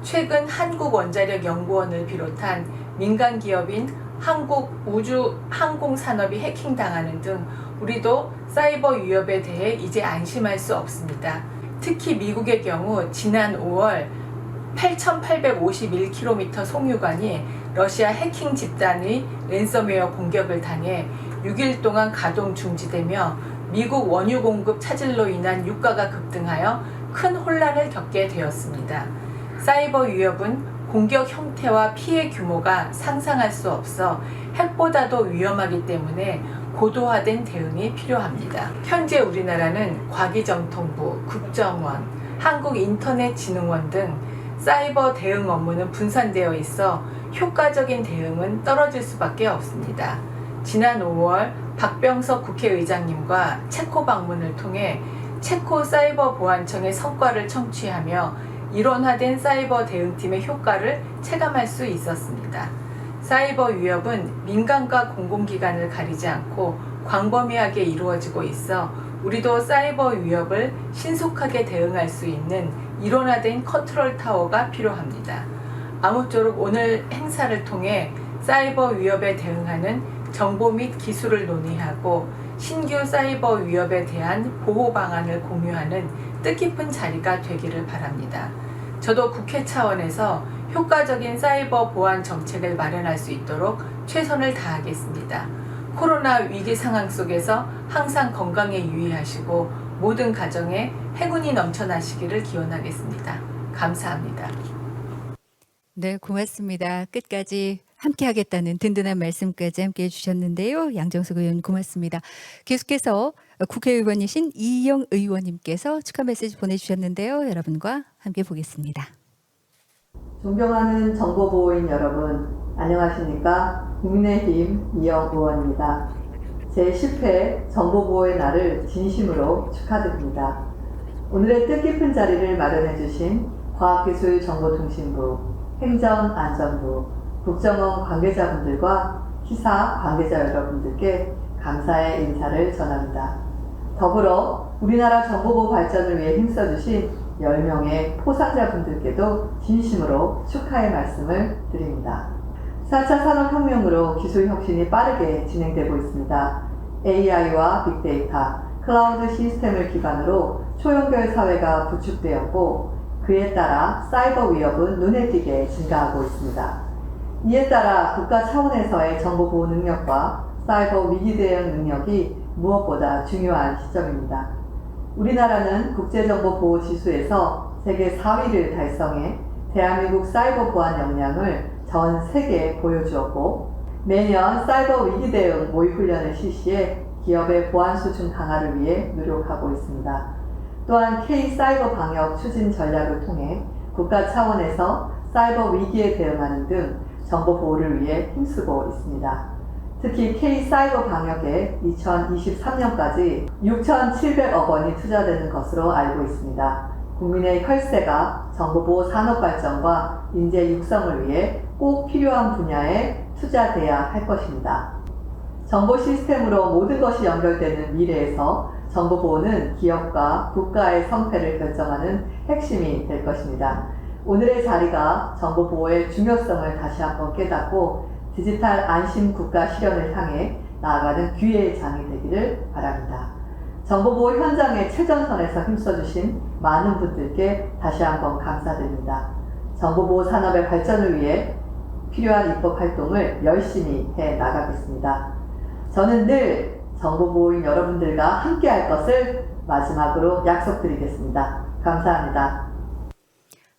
최근 한국원자력연구원을 비롯한 민간 기업인 한국우주항공산업이 해킹당하는 등 우리도 사이버 위협에 대해 이제 안심할 수 없습니다. 특히 미국의 경우 지난 5월 8,851km 송유관이 러시아 해킹 집단의 랜섬웨어 공격을 당해 6일 동안 가동 중지되며 미국 원유 공급 차질로 인한 유가가 급등하여 큰 혼란을 겪게 되었습니다. 사이버 위협은 공격 형태와 피해 규모가 상상할 수 없어 핵보다도 위험하기 때문에 고도화된 대응이 필요합니다. 현재 우리나라는 과기정통부, 국정원, 한국인터넷진흥원 등 사이버 대응 업무는 분산되어 있어 효과적인 대응은 떨어질 수밖에 없습니다. 지난 5월 박병석 국회의장님과 체코 방문을 통해 체코 사이버 보안청의 성과를 청취하며 일원화된 사이버 대응팀의 효과를 체감할 수 있었습니다. 사이버 위협은 민간과 공공기관을 가리지 않고 광범위하게 이루어지고 있어 우리도 사이버 위협을 신속하게 대응할 수 있는 일원화된 컨트롤 타워가 필요합니다. 아무쪼록 오늘 행사를 통해 사이버 위협에 대응하는 정보 및 기술을 논의하고 신규 사이버 위협에 대한 보호 방안을 공유하는 뜻깊은 자리가 되기를 바랍니다. 저도 국회 차원에서 효과적인 사이버 보안 정책을 마련할 수 있도록 최선을 다하겠습니다. 코로나 위기 상황 속에서 항상 건강에 유의하시고 모든 가정에 행운이 넘쳐나시기를 기원하겠습니다. 감사합니다. 네, 고맙습니다. 끝까지 함께하겠다는 든든한 말씀까지 함께해 주셨는데요. 양정숙 의원 고맙습니다. 계속해서 국회의원이신 이희영 의원님께서 축하 메시지 보내주셨는데요. 여러분과 함께 보겠습니다. 존경하는 정보보호인 여러분, 안녕하십니까? 국민의힘 이희영 의원입니다. 제10회 정보보호의 날을 진심으로 축하드립니다. 오늘의 뜻깊은 자리를 마련해 주신 과학기술정보통신부, 행정안전부, 국정원 관계자분들과 시사 관계자 여러분들께 감사의 인사를 전합니다. 더불어 우리나라 정보보호 발전을 위해 힘써주신 10명의 포상자분들께도 진심으로 축하의 말씀을 드립니다. 4차 산업혁명으로 기술혁신이 빠르게 진행되고 있습니다. AI와 빅데이터, 클라우드 시스템을 기반으로 초연결 사회가 구축되었고 그에 따라 사이버 위협은 눈에 띄게 증가하고 있습니다. 이에 따라 국가 차원에서의 정보보호 능력과 사이버 위기 대응 능력이 무엇보다 중요한 시점입니다. 우리나라는 국제정보보호 지수에서 세계 4위를 달성해 대한민국 사이버 보안 역량을 전 세계에 보여주었고 매년 사이버 위기 대응 모의훈련을 실시해 기업의 보안 수준 강화를 위해 노력하고 있습니다. 또한 K-사이버 방역 추진 전략을 통해 국가 차원에서 사이버 위기에 대응하는 등 정보 보호를 위해 힘쓰고 있습니다. 특히 K-사이버 방역에 2023년까지 6,700억 원이 투자되는 것으로 알고 있습니다. 국민의 혈세가 정보보호 산업 발전과 인재 육성을 위해 꼭 필요한 분야에 투자돼야 할 것입니다. 정보 시스템으로 모든 것이 연결되는 미래에서 정보보호는 기업과 국가의 성패를 결정하는 핵심이 될 것입니다. 오늘의 자리가 정보보호의 중요성을 다시 한번 깨닫고 디지털 안심 국가 실현을 향해 나아가는 기회의 장이 되기를 바랍니다. 정보보호 현장의 최전선에서 힘써주신 많은 분들께 다시 한번 감사드립니다. 정보보호 산업의 발전을 위해 필요한 입법 활동을 열심히 해 나가겠습니다. 저는 늘 정보보호인 여러분들과 함께할 것을 마지막으로 약속드리겠습니다. 감사합니다.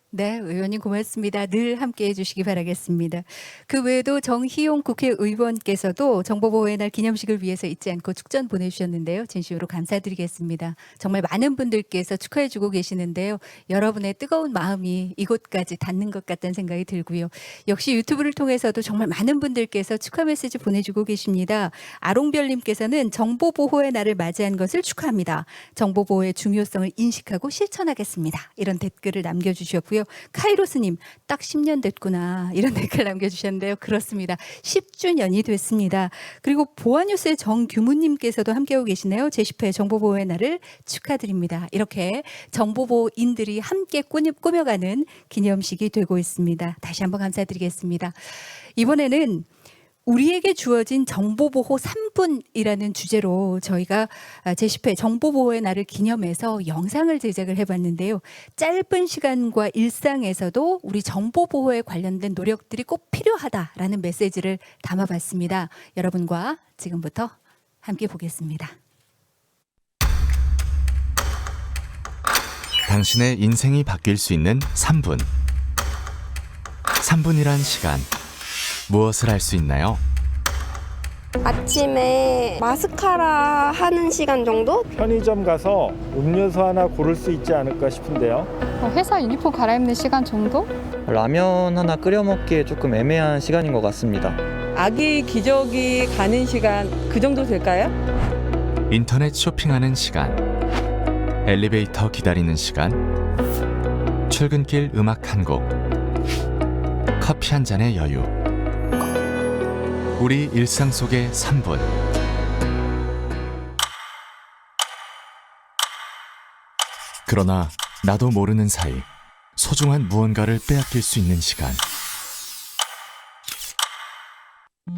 네, 의원님 고맙습니다. 늘 함께해 주시기 바라겠습니다. 그 외에도 정희용 국회의원께서도 정보보호의 날 기념식을 위해서 잊지 않고 축전 보내주셨는데요. 진심으로 감사드리겠습니다. 정말 많은 분들께서 축하해 주고 계시는데요. 여러분의 뜨거운 마음이 이곳까지 닿는 것 같다는 생각이 들고요. 역시 유튜브를 통해서도 정말 많은 분들께서 축하 메시지 보내주고 계십니다. 아롱별님께서는 정보보호의 날을 맞이한 것을 축하합니다. 정보보호의 중요성을 인식하고 실천하겠습니다. 이런 댓글을 남겨주셨고요. 카이로스님 딱 10년 됐구나 이런 댓글 남겨주셨는데요. 그렇습니다. 10주년이 됐습니다. 그리고 보안뉴스의 정규무님께서도 함께하고 계시네요. 제10회 정보보호의 날을 축하드립니다. 이렇게 정보보호인들이 함께 꾸며가는 기념식이 되고 있습니다. 다시 한번 감사드리겠습니다. 이번에는 우리에게 주어진 정보보호 3분이라는 주제로 저희가 제10회 정보보호의 날을 기념해서 영상을 제작을 해봤는데요. 짧은 시간과 일상에서도 우리 정보보호에 관련된 노력들이 꼭 필요하다라는 메시지를 담아봤습니다. 여러분과 지금부터 함께 보겠습니다. 당신의 인생이 바뀔 수 있는 3분. 3분이란 시간, 무엇을 할 수 있나요? 아침에 마스카라 하는 시간 정도? 편의점 가서 음료수 하나 고를 수 있지 않을까 싶은데요. 회사 유니폼 갈아입는 시간 정도? 라면 하나 끓여 먹기에 조금 애매한 시간인 것 같습니다. 아기 기저귀 가는 시간 그 정도 될까요? 인터넷 쇼핑하는 시간, 엘리베이터 기다리는 시간, 출근길 음악 한 곡, 커피 한 잔의 여유. 우리 일상 속의 3분. 그러나 나도 모르는 사이 소중한 무언가를 빼앗길 수 있는 시간.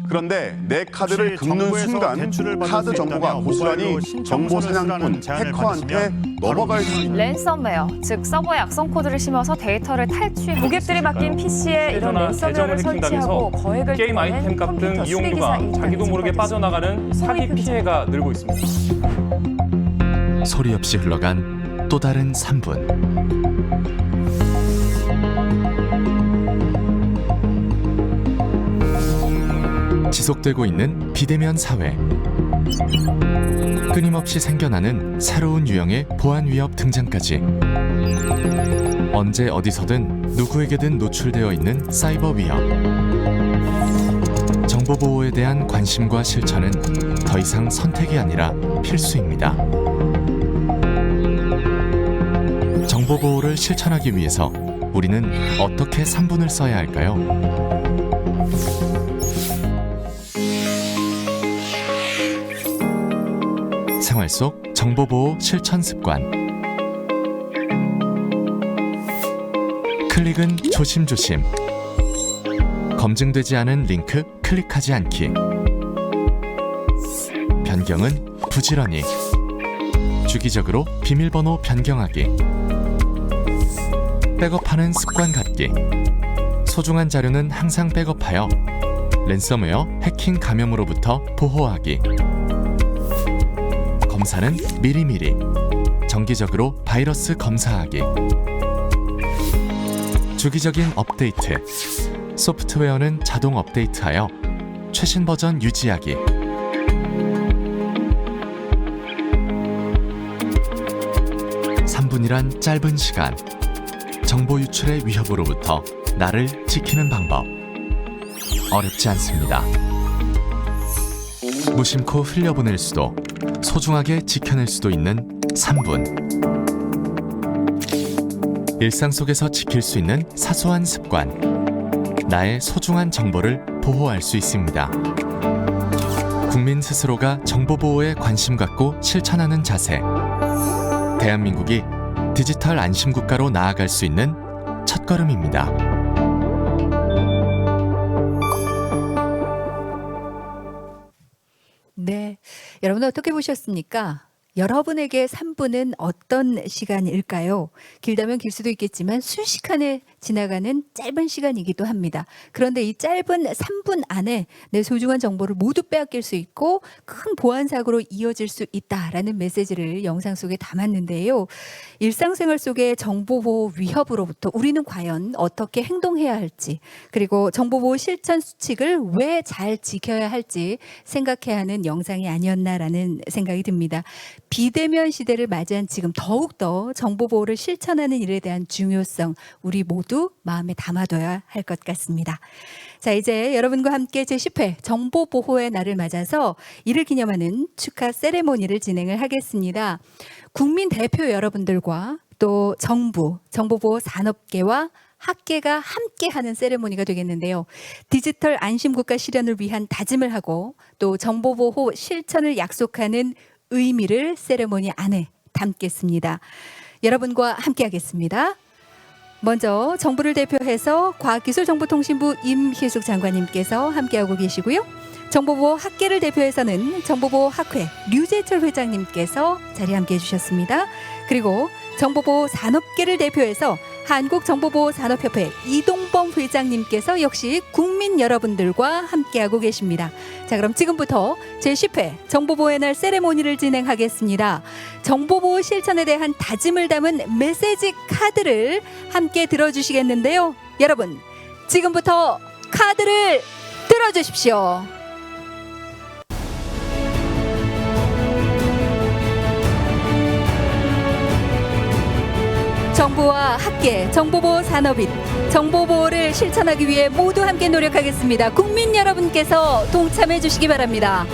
그런데 내 카드를 긁는 순간 카드 정보가 고스란히 정보 사냥꾼 해커한테 넘어갈 수 있는 랜섬웨어, 즉 서버에 악성 코드를 심어서 데이터를 탈취해 고객들이 맡긴 PC에 이런 랜섬웨어를 설치하고 거액을 게임 아이템 값 등 이용료가 자기도 모르게 빠져나가는 사기 피해가 늘고 있습니다. 소리 없이 흘러간 또 다른 3분. 지속되고 있는 비대면 사회. 끊임없이 생겨나는 새로운 유형의 보안 위협 등장까지. 언제 어디서든 누구에게든 노출되어 있는 사이버 위협. 정보 보호에 대한 관심과 실천은 더 이상 선택이 아니라 필수입니다. 정보 보호를 실천하기 위해서 우리는 어떻게 3분을 써야 할까요? 생활 속 정보보호 실천 습관. 클릭은 조심조심. 검증되지 않은 링크 클릭하지 않기. 변경은 부지런히. 주기적으로 비밀번호 변경하기. 백업하는 습관 갖기. 소중한 자료는 항상 백업하여 랜섬웨어 해킹 감염으로부터 보호하기. 검사는 미리미리. 정기적으로 바이러스 검사하기. 주기적인 업데이트. 소프트웨어는 자동 업데이트하여 최신 버전 유지하기. (3분이란) 짧은 시간. 정보 유출의 위협으로부터 나를 지키는 방법. 어렵지 않습니다. 무심코 흘려보낼 수도, 소중하게 지켜낼 수도 있는 3분. 일상 속에서 지킬 수 있는 사소한 습관. 나의 소중한 정보를 보호할 수 있습니다. 국민 스스로가 정보 보호에 관심 갖고 실천하는 자세. 대한민국이 디지털 안심 국가로 나아갈 수 있는 첫걸음입니다. 네, 여러분 어떻게 보셨습니까? 여러분에게 3분은 어떤 시간일까요? 길다면 길 수도 있겠지만 순식간에 지나가는 짧은 시간이기도 합니다. 그런데 이 짧은 3분 안에 내 소중한 정보를 모두 빼앗길 수 있고 큰 보안 사고로 이어질 수 있다라는 메시지를 영상 속에 담았는데요. 일상생활 속의 정보보호 위협으로부터 우리는 과연 어떻게 행동해야 할지, 그리고 정보보호 실천 수칙을 왜 잘 지켜야 할지 생각해야 하는 영상이 아니었나라는 생각이 듭니다. 비대면 시대를 맞이한 지금 더욱더 정보보호를 실천하는 일에 대한 중요성, 우리 모두 마음에 담아둬야 할 것 같습니다. 자, 이제 여러분과 함께 제10회 정보보호의 날을 맞아서 이를 기념하는 축하 세레모니를 진행을 하겠습니다. 국민 대표 여러분들과 또 정부, 정보보호 산업계와 학계가 함께하는 세레모니가 되겠는데요. 디지털 안심국가 실현을 위한 다짐을 하고 또 정보보호 실천을 약속하는 의미를 세레모니 안에 담겠습니다. 여러분과 함께하겠습니다. 먼저 정부를 대표해서 과학기술정보통신부 임희숙 장관님께서 함께하고 계시고요. 정보보호 학계를 대표해서는 정보보호학회 류재철 회장님께서 자리에 함께해 주셨습니다. 그리고 정보보호 산업계를 대표해서 한국정보보호산업협회 이동범 회장님께서 역시 국민 여러분들과 함께하고 계십니다. 자, 그럼 지금부터 제10회 정보보호의 날 세레모니를 진행하겠습니다. 정보보호 실천에 대한 다짐을 담은 메시지 카드를 함께 들어주시겠는데요. 여러분, 지금부터 카드를 들어주십시오. 정부와 학계, 정보보호 산업인, 정보보호를 실천하기 위해 모두 함께 노력하겠습니다. 국민 여러분께서 동참해 주시기 바랍니다.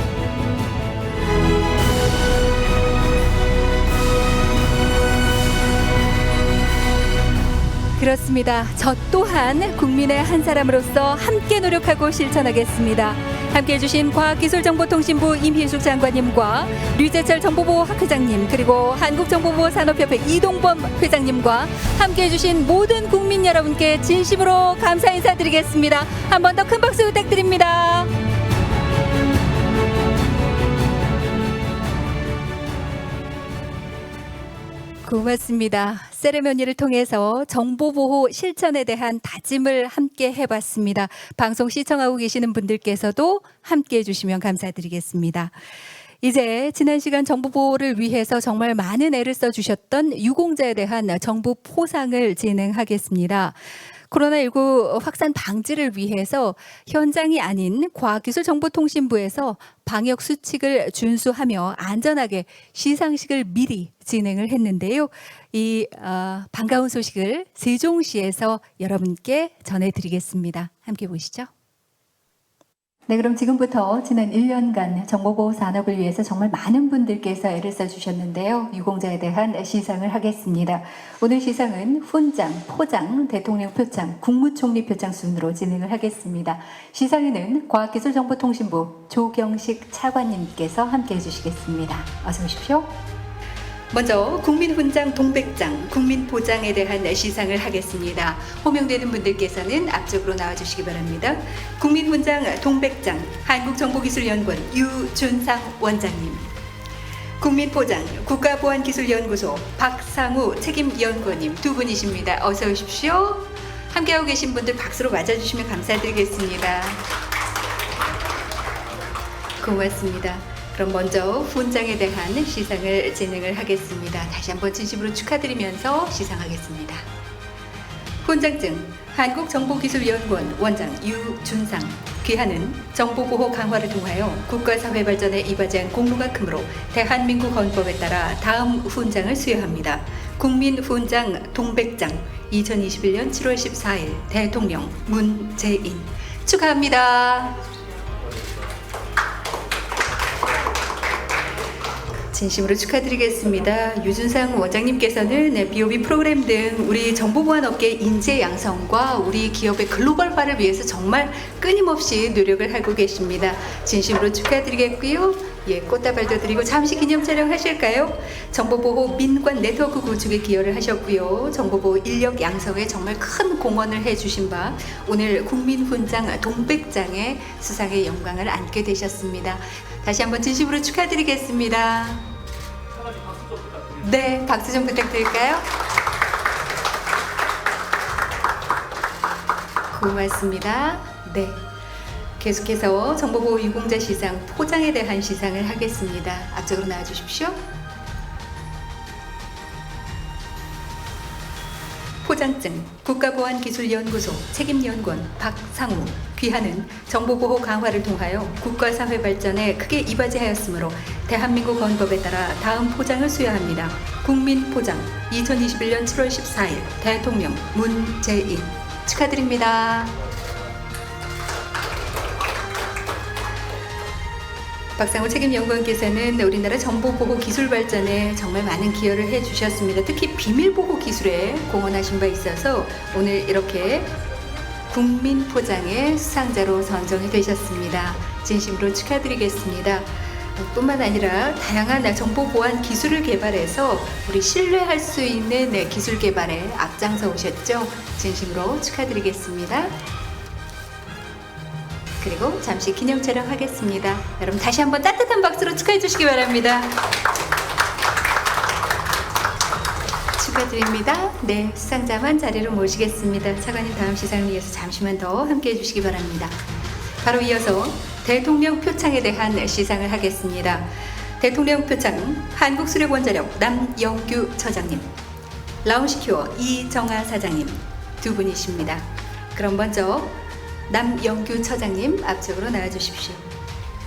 그렇습니다. 저 또한 국민의 한 사람으로서 함께 노력하고 실천하겠습니다. 함께해 주신 과학기술정보통신부 임희숙 장관님과 류재철 정보보호학회장님, 그리고 한국정보보호산업협회 이동범 회장님과 함께해 주신 모든 국민 여러분께 진심으로 감사 인사드리겠습니다. 한 번 더 큰 박수 부탁드립니다. 고맙습니다. 세레머니를 통해서 정보보호 실천에 대한 다짐을 함께 해봤습니다. 방송 시청하고 계시는 분들께서도 함께 해주시면 감사드리겠습니다. 이제 지난 시간 정보보호를 위해서 정말 많은 애를 써주셨던 유공자에 대한 정보 포상을 진행하겠습니다. 코로나19 확산 방지를 위해서 현장이 아닌 과학기술정보통신부에서 방역 수칙을 준수하며 안전하게 시상식을 미리 진행을 했는데요. 이 반가운 소식을 세종시에서 여러분께 전해드리겠습니다. 함께 보시죠. 네, 그럼 지금부터 지난 1년간 정보보호 산업을 위해서 정말 많은 분들께서 애를 써주셨는데요. 유공자에 대한 시상을 하겠습니다. 오늘 시상은 훈장, 포장, 대통령 표창, 국무총리 표창 순으로 진행을 하겠습니다. 시상에는 과학기술정보통신부 조경식 차관님께서 함께해 주시겠습니다. 어서 오십시오. 먼저 국민훈장 동백장, 국민보장에 대한 시상을 하겠습니다. 호명되는 분들께서는 앞쪽으로 나와주시기 바랍니다. 국민훈장 동백장, 한국정보기술연구원 유준상 원장님. 국민보장, 국가보안기술연구소 박상우 책임연구원님 두 분이십니다. 어서 오십시오. 함께하고 계신 분들 박수로 맞아주시면 감사드리겠습니다. 고맙습니다. 그럼 먼저 훈장에 대한 시상을 진행을 하겠습니다. 다시 한번 진심으로 축하드리면서 시상하겠습니다. 훈장증 한국정보기술연구원 원장 유준상. 귀하는 정보보호 강화를 통하여 국가사회 발전에 이바지한 공로가 크므로 대한민국 헌법에 따라 다음 훈장을 수여합니다. 국민훈장 동백장 2021년 7월 14일 대통령 문재인. 축하합니다. 진심으로 축하드리겠습니다. 유준상 원장님께서는 BOB 프로그램 등 우리 정보보안 업계 인재 양성과 우리 기업의 글로벌화를 위해서 정말 끊임없이 노력을 하고 계십니다. 진심으로 축하드리겠고요. 예, 꽃다발도 드리고 잠시 기념 촬영 하실까요? 정보보호 민관 네트워크 구축에 기여를 하셨고요. 정보보호 인력 양성에 정말 큰 공헌을 해주신 바 오늘 국민훈장 동백장의 수상의 영광을 안게 되셨습니다. 다시 한번 진심으로 축하드리겠습니다. 네, 박수 좀 부탁드릴까요? 고맙습니다. 네, 계속해서 정보보호 유공자 시상 포장에 대한 시상을 하겠습니다. 앞쪽으로 나와주십시오. 포장증 국가보안기술연구소 책임연구원 박상우. 귀하는 정보보호 강화를 통하여 국가사회 발전에 크게 이바지하였으므로 대한민국 헌법에 따라 다음 포장을 수여합니다. 국민포장 2021년 7월 14일 대통령 문재인. 축하드립니다. 박상우 책임연구원께서는 우리나라 정보보호 기술 발전에 정말 많은 기여를 해주셨습니다. 특히 비밀보호 기술에 공헌하신 바 있어서 오늘 이렇게 국민포장의 수상자로 선정이 되셨습니다. 진심으로 축하드리겠습니다. 뿐만 아니라 다양한 정보보안 기술을 개발해서 우리 신뢰할 수 있는 기술 개발에 앞장서 오셨죠. 진심으로 축하드리겠습니다. 그리고 잠시 기념 촬영하겠습니다. 여러분 다시 한번 따뜻한 박수로 축하해 주시기 바랍니다. 축하드립니다. 네, 수상자만 자리로 모시겠습니다. 차관님 다음 시상을 위해서 잠시만 더 함께해 주시기 바랍니다. 바로 이어서 대통령 표창에 대한 시상을 하겠습니다. 대통령 표창 한국수력원자력 남영규 처장님, 라운시큐어 이정아 사장님 두 분이십니다. 그럼 먼저 남영규 처장님 앞쪽으로 나와주십시오.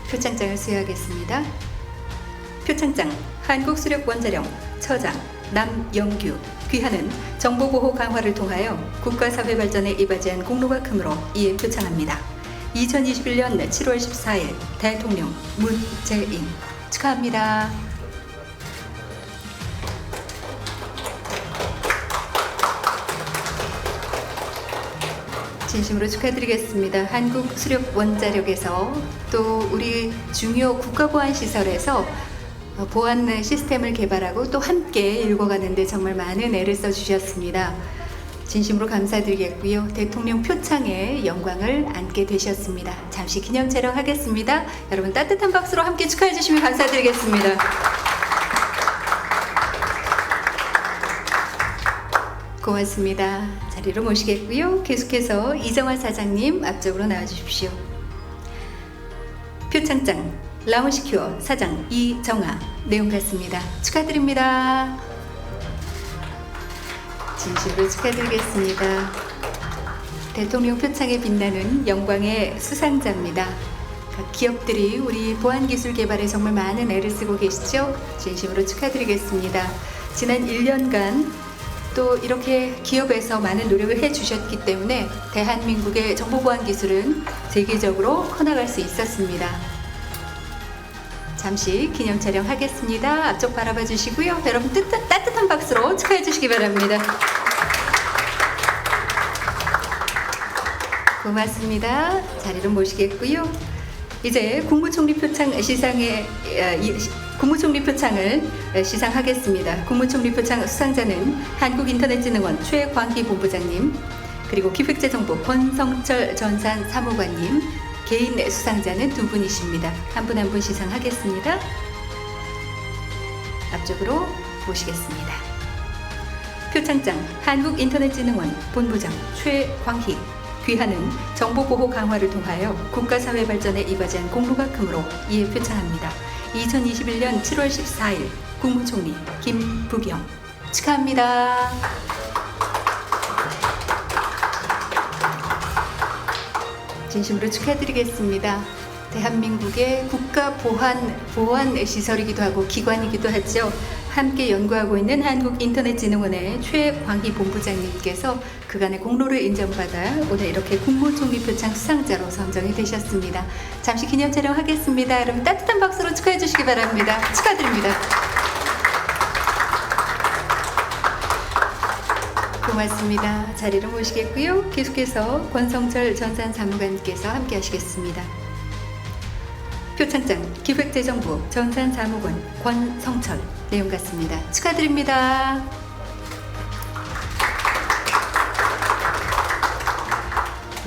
표창장을 수여하겠습니다. 표창장 한국수력원자력 처장 남영규 귀하는 정보보호 강화를 통하여 국가사회 발전에 이바지한 공로가 크므로 이에 표창합니다. 2021년 7월 14일 대통령 문재인 축하합니다. 진심으로 축하드리겠습니다. 한국수력원자력에서 또 우리 중요 국가보안시설에서 보안 시스템을 개발하고 또 함께 읽어가는데 정말 많은 애를 써주셨습니다. 진심으로 감사드리겠고요. 대통령 표창에 영광을 안게 되셨습니다. 잠시 기념 촬영하겠습니다. 여러분 따뜻한 박수로 함께 축하해 주시면 감사드리겠습니다. 고맙습니다. 자리로 모시겠고요. 계속해서 이정화 사장님 앞쪽으로 나와주십시오. 표창장 라운시큐어 사장 이정화 내용 같습니다. 축하드립니다. 진심으로 축하드리겠습니다. 대통령 표창에 빛나는 영광의 수상자입니다. 각 기업들이 우리 보안기술 개발에 정말 많은 애를 쓰고 계시죠? 진심으로 축하드리겠습니다. 지난 1년간 또 이렇게 기업에서 많은 노력을 해주셨기 때문에 대한민국의 정보보안기술은 세계적으로 커나갈 수 있었습니다. 잠시 기념 촬영하겠습니다. 앞쪽 바라봐 주시고요. 여러분 따뜻한 박수로 축하해 주시기 바랍니다. 고맙습니다. 자리로 모시겠고요. 이제 국무총리 표창 시상에 국무총리 표창을 시상하겠습니다. 국무총리 표창 수상자는 한국인터넷진흥원 최광희 본부장님, 그리고 기획재정부 권성철 전산 사무관님, 개인 수상자는 두 분이십니다. 한 분 한 분 시상하겠습니다. 앞쪽으로 모시겠습니다. 표창장 한국인터넷진흥원 본부장 최광희 귀하는 정보보호 강화를 통하여 국가사회 발전에 이바지한 공로가 크므로 이에 표창합니다. 2021년 7월 14일 국무총리 김부겸 축하합니다. 진심으로 축하드리겠습니다. 대한민국의 국가 보안 시설이기도 하고 기관이기도 하죠. 함께 연구하고 있는 한국인터넷진흥원의 최광희 본부장님께서 그간의 공로를 인정받아 오늘 이렇게 국무총리 표창 수상자로 선정이 되셨습니다. 잠시 기념 촬영하겠습니다. 여러분 따뜻한 박수로 축하해 주시기 바랍니다. 축하드립니다. 고맙습니다. 자리로 모시겠고요. 계속해서 권성철 전산 사무관께서 함께 하시겠습니다. 표창장 기획재정부 전산사무관 권성철 내용 같습니다. 축하드립니다.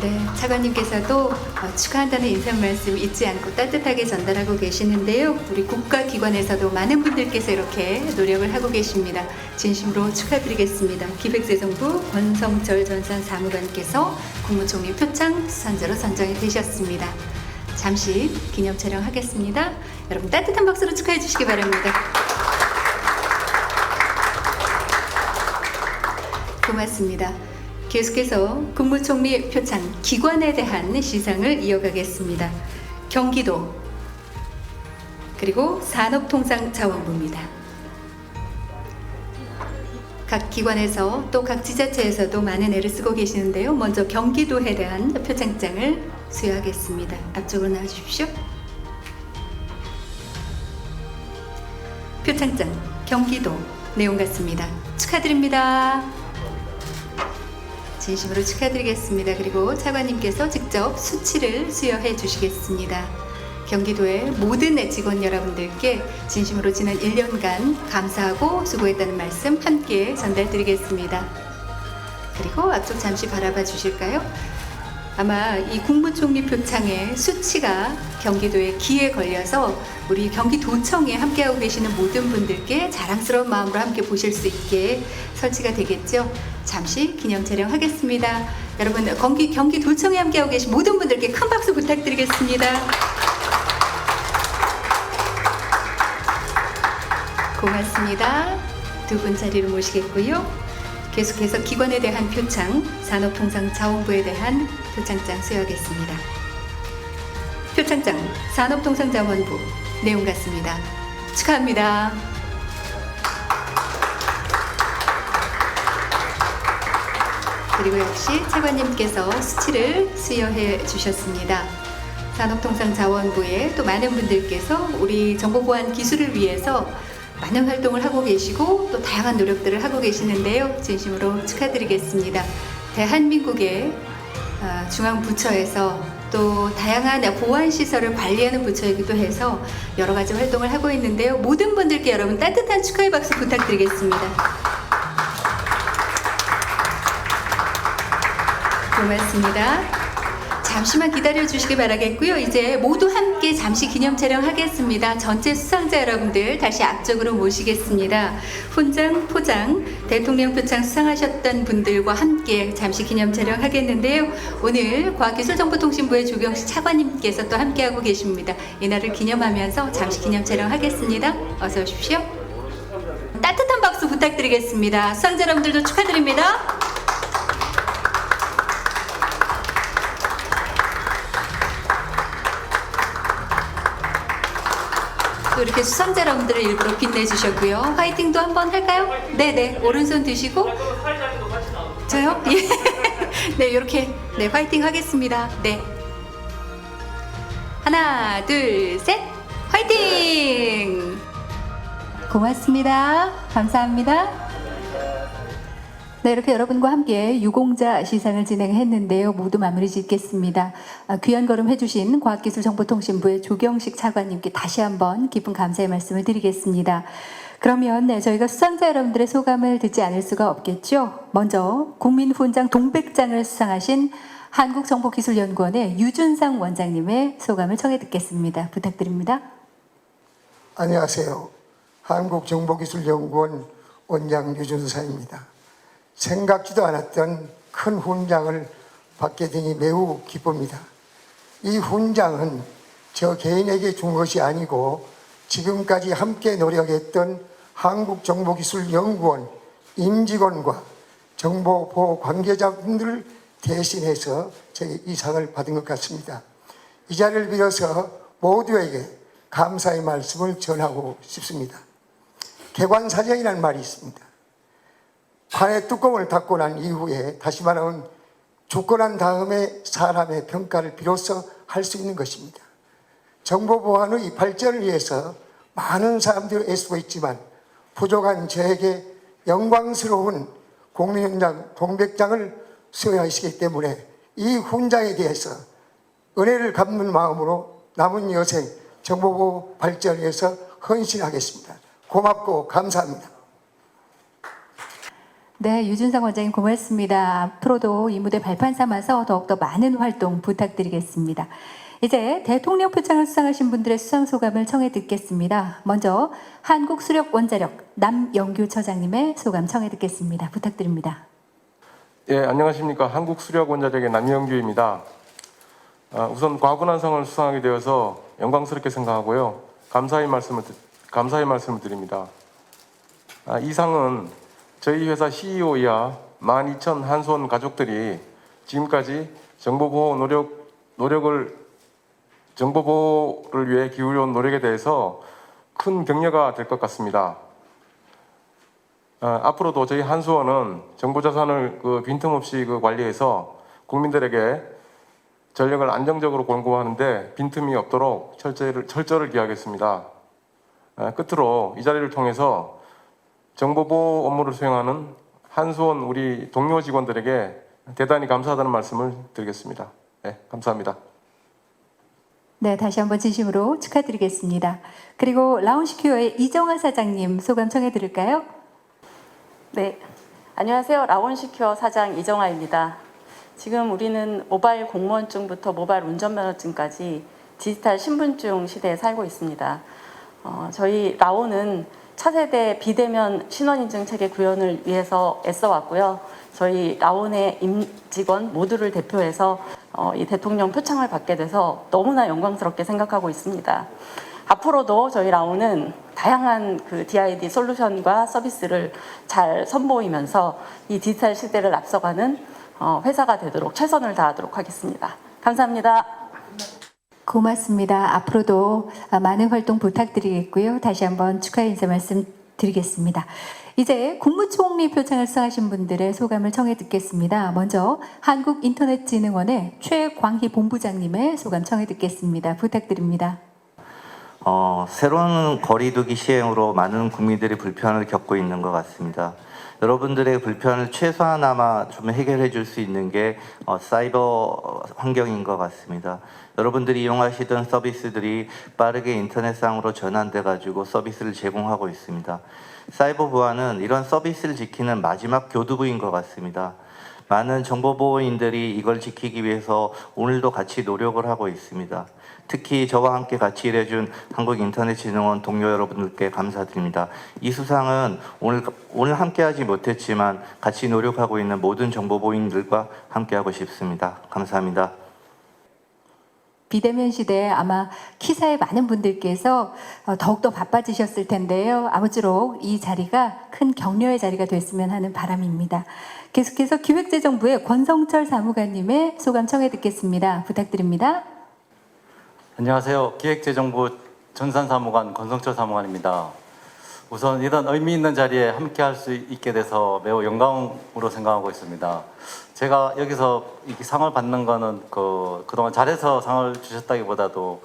네, 차관님께서도 축하한다는 인사 말씀 잊지 않고 따뜻하게 전달하고 계시는데요. 우리 국가기관에서도 많은 분들께서 이렇게 노력을 하고 계십니다. 진심으로 축하드리겠습니다. 기획재정부 권성철 전산사무관께서 국무총리 표창 수상자로 선정이 되셨습니다. 잠시 기념 촬영하겠습니다. 여러분 따뜻한 박수로 축하해 주시기 바랍니다. 고맙습니다. 계속해서 국무총리 표창 기관에 대한 시상을 이어가겠습니다. 경기도 그리고 산업통상자원부입니다. 각 기관에서 또 각 지자체에서도 많은 애를 쓰고 계시는데요. 먼저 경기도에 대한 표창장을 수여하겠습니다. 앞쪽으로 나와주십시오. 표창장 경기도 내용 같습니다. 축하드립니다. 진심으로 축하드리겠습니다. 그리고 차관님께서 직접 수치를 수여해 주시겠습니다. 경기도의 모든 직원 여러분들께 진심으로 지난 1년간 감사하고 수고했다는 말씀 함께 전달드리겠습니다. 그리고 앞쪽 잠시 바라봐 주실까요? 아마 이 국무총리 표창의 수치가 경기도의 기에 걸려서 우리 경기도청에 함께하고 계시는 모든 분들께 자랑스러운 마음으로 함께 보실 수 있게 설치가 되겠죠. 잠시 기념 촬영하겠습니다. 여러분 경기도청에 함께하고 계신 모든 분들께 큰 박수 부탁드리겠습니다. 고맙습니다. 두 분 자리로 모시겠고요. 계속해서 기관에 대한 표창, 산업통상자원부에 대한 표창장 수여하겠습니다. 표창장, 산업통상자원부, 내용 같습니다. 축하합니다. 그리고 역시 차관님께서 수치를 수여해 주셨습니다. 산업통상자원부의 또 많은 분들께서 우리 정보보안 기술을 위해서 많은 활동을 하고 계시고 또 다양한 노력들을 하고 계시는데요. 진심으로 축하드리겠습니다. 대한민국의 중앙부처에서 또 다양한 보안시설을 관리하는 부처이기도 해서 여러 가지 활동을 하고 있는데요. 모든 분들께 여러분 따뜻한 축하의 박수 부탁드리겠습니다. 고맙습니다. 잠시만 기다려 주시기 바라겠고요. 이제 모두 함께 잠시 기념 촬영하겠습니다. 전체 수상자 여러분들 다시 앞쪽으로 모시겠습니다. 훈장, 포장, 대통령 표창 수상하셨던 분들과 함께 잠시 기념 촬영하겠는데요. 오늘 과학기술정보통신부의 조경식 차관님께서 또 함께하고 계십니다. 이날을 기념하면서 잠시 기념 촬영하겠습니다. 어서 오십시오. 따뜻한 박수 부탁드리겠습니다. 수상자 여러분들도 축하드립니다. 또 이렇게 수상자 여러분들을 일부러 빛내주셨고요. 화이팅도 한번 할까요? 네네, 오른손 드시고. 저요? 예. 네, 이렇게 네 화이팅 하겠습니다. 네. 하나, 둘, 셋, 화이팅! 고맙습니다. 감사합니다. 네, 이렇게 여러분과 함께 유공자 시상을 진행했는데요. 모두 마무리 짓겠습니다. 귀한 걸음 해주신 과학기술정보통신부의 조경식 차관님께 다시 한번 깊은 감사의 말씀을 드리겠습니다. 그러면 네, 저희가 수상자 여러분들의 소감을 듣지 않을 수가 없겠죠. 먼저 국민훈장 동백장을 수상하신 한국정보기술연구원의 유준상 원장님의 소감을 청해 듣겠습니다. 부탁드립니다. 안녕하세요. 한국정보기술연구원 원장 유준상입니다. 생각지도 않았던 큰 훈장을 받게 되니 매우 기쁩니다. 이 훈장은 저 개인에게 준 것이 아니고 지금까지 함께 노력했던 한국정보기술연구원 임직원과 정보보호 관계자분들을 대신해서 이 상을 받은 것 같습니다. 이 자리를 빌어서 모두에게 감사의 말씀을 전하고 싶습니다. 개관사정이라는 말이 있습니다. 관의 뚜껑을 닫고 난 이후에 다시 말하면 죽고 난 다음에 사람의 평가를 비로소 할 수 있는 것입니다. 정보보안의 발전을 위해서 많은 사람들이 애쓰고 있지만 부족한 저에게 영광스러운 국민훈장 동백장을 수여하시기 때문에 이 훈장에 대해서 은혜를 갚는 마음으로 남은 여생 정보보호 발전을 위해서 헌신하겠습니다. 고맙고 감사합니다. 네, 유준상 원장님 고맙습니다. 앞으로도 이 무대 발판 삼아서 더욱더 많은 활동 부탁드리겠습니다. 이제 대통령 표창을 수상하신 분들의 수상 소감을 청해 듣겠습니다. 먼저 한국수력원자력 남영규 처장님의 소감 청해 듣겠습니다. 부탁드립니다. 예, 안녕하십니까. 한국수력원자력의 남영규입니다. 우선 과분한상을 수상하게 되어서 영광스럽게 생각하고요. 감사의 말씀을 드립니다. 이 상은 저희 회사 CEO이야 12,000 한손 가족들이 지금까지 정보보호를 위해 기울여온 노력에 대해서 큰 격려가 될 것 같습니다. 앞으로도 저희 한수원은 정보자산을 빈틈없이 관리해서 국민들에게 전력을 안정적으로 공급하는데 빈틈이 없도록 철저를 기하겠습니다. 끝으로 이 자리를 통해서 정보보호 업무를 수행하는 한수원 우리 동료 직원들에게 대단히 감사하다는 말씀을 드리겠습니다. 네, 감사합니다. 네, 다시 한번 진심으로 축하드리겠습니다. 그리고 라온시큐어의 이정아 사장님 소감 청해 드릴까요? 네, 안녕하세요. 라온시큐어 사장 이정아입니다. 지금 우리는 모바일 공무원증부터 모바일 운전면허증까지 디지털 신분증 시대에 살고 있습니다. 저희 라온은 차세대 비대면 신원인증 체계 구현을 위해서 애써왔고요. 저희 라온의 임직원 모두를 대표해서 이 대통령 표창을 받게 돼서 너무나 영광스럽게 생각하고 있습니다. 앞으로도 저희 라온은 다양한 그 DID 솔루션과 서비스를 잘 선보이면서 이 디지털 시대를 앞서가는 회사가 되도록 최선을 다하도록 하겠습니다. 감사합니다. 고맙습니다. 앞으로도 많은 활동 부탁드리겠고요. 다시 한번 축하 인사 말씀드리겠습니다. 이제 국무총리 표창을 수상하신 분들의 소감을 청해 듣겠습니다. 먼저 한국인터넷진흥원의 최광희 본부장님의 소감 청해 듣겠습니다. 부탁드립니다. 새로운 거리두기 시행으로 많은 국민들이 불편을 겪고 있는 것 같습니다. 여러분들의 불편을 최소한아마 좀 해결해 줄 수 있는 게 사이버 환경인 것 같습니다. 여러분들이 이용하시던 서비스들이 빠르게 인터넷상으로 전환돼 가지고 서비스를 제공하고 있습니다. 사이버 보안은 이런 서비스를 지키는 마지막 교두보인 것 같습니다. 많은 정보보호인들이 이걸 지키기 위해서 오늘도 같이 노력을 하고 있습니다. 특히 저와 함께 같이 일해준 한국인터넷진흥원 동료 여러분들께 감사드립니다. 이 수상은 오늘 함께하지 못했지만 같이 노력하고 있는 모든 정보보호인들과 함께하고 싶습니다. 감사합니다. 비대면 시대에 아마 키사의 많은 분들께서 더욱더 바빠지셨을 텐데요. 아무쪼록 이 자리가 큰 격려의 자리가 됐으면 하는 바람입니다. 계속해서 기획재정부의 권성철 사무관님의 소감 청해 듣겠습니다. 부탁드립니다. 안녕하세요. 기획재정부 전산사무관 권성철 사무관입니다. 우선 이런 의미 있는 자리에 함께할 수 있게 돼서 매우 영광으로 생각하고 있습니다. 제가 여기서 이 상을 받는 거는 그동안 잘해서 상을 주셨다기보다도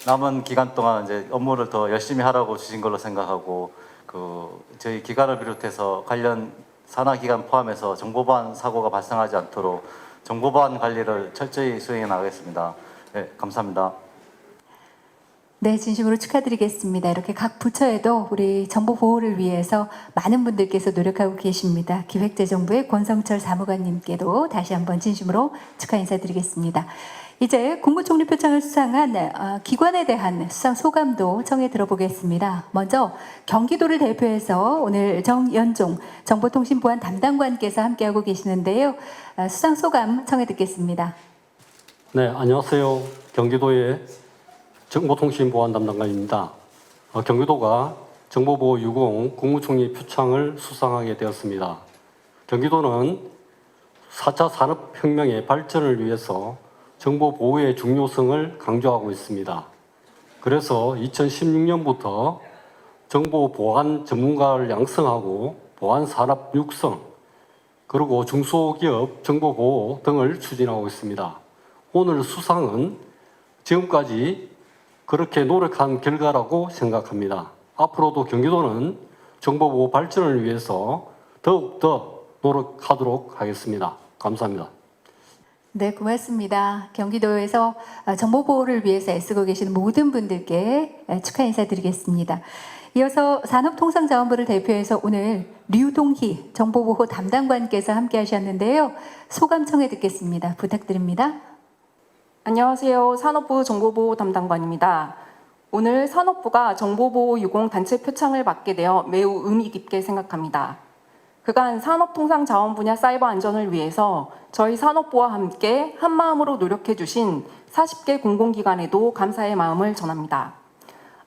남은 기간 동안 이제 업무를 더 열심히 하라고 주신 걸로 생각하고 저희 기관을 비롯해서 관련 산하기관 포함해서 정보보안 사고가 발생하지 않도록 정보보안 관리를 철저히 수행해 나가겠습니다. 네, 감사합니다. 네, 진심으로 축하드리겠습니다. 이렇게 각 부처에도 우리 정보 보호를 위해서 많은 분들께서 노력하고 계십니다. 기획재정부의 권성철 사무관님께도 다시 한번 진심으로 축하 인사드리겠습니다. 이제 국무총리 표창을 수상한 기관에 대한 수상 소감도 청해 들어보겠습니다. 먼저 경기도를 대표해서 오늘 정연종 정보통신보안 담당관께서 함께하고 계시는데요. 수상 소감 청해 듣겠습니다. 네, 안녕하세요. 경기도의 정보통신보안 담당관입니다. 경기도가 정보보호 유공 국무총리 표창을 수상하게 되었습니다. 경기도는 4차 산업혁명의 발전을 위해서 정보보호의 중요성을 강조하고 있습니다. 그래서 2016년부터 정보보안 전문가를 양성하고 보안산업 육성, 그리고 중소기업 정보보호 등을 추진하고 있습니다. 오늘 수상은 지금까지 그렇게 노력한 결과라고 생각합니다. 앞으로도 경기도는 정보보호 발전을 위해서 더욱더 노력하도록 하겠습니다. 감사합니다. 네, 고맙습니다. 경기도에서 정보보호를 위해서 애쓰고 계시는 모든 분들께 축하 인사드리겠습니다. 이어서 산업통상자원부를 대표해서 오늘 류동희 정보보호 담당관께서 함께 하셨는데요. 소감 청해 듣겠습니다. 부탁드립니다. 안녕하세요. 산업부 정보보호 담당관입니다. 오늘 산업부가 정보보호 유공 단체 표창을 받게 되어 매우 의미 깊게 생각합니다. 그간 산업통상자원 분야 사이버 안전을 위해서 저희 산업부와 함께 한마음으로 노력해 주신 40개 공공기관에도 감사의 마음을 전합니다.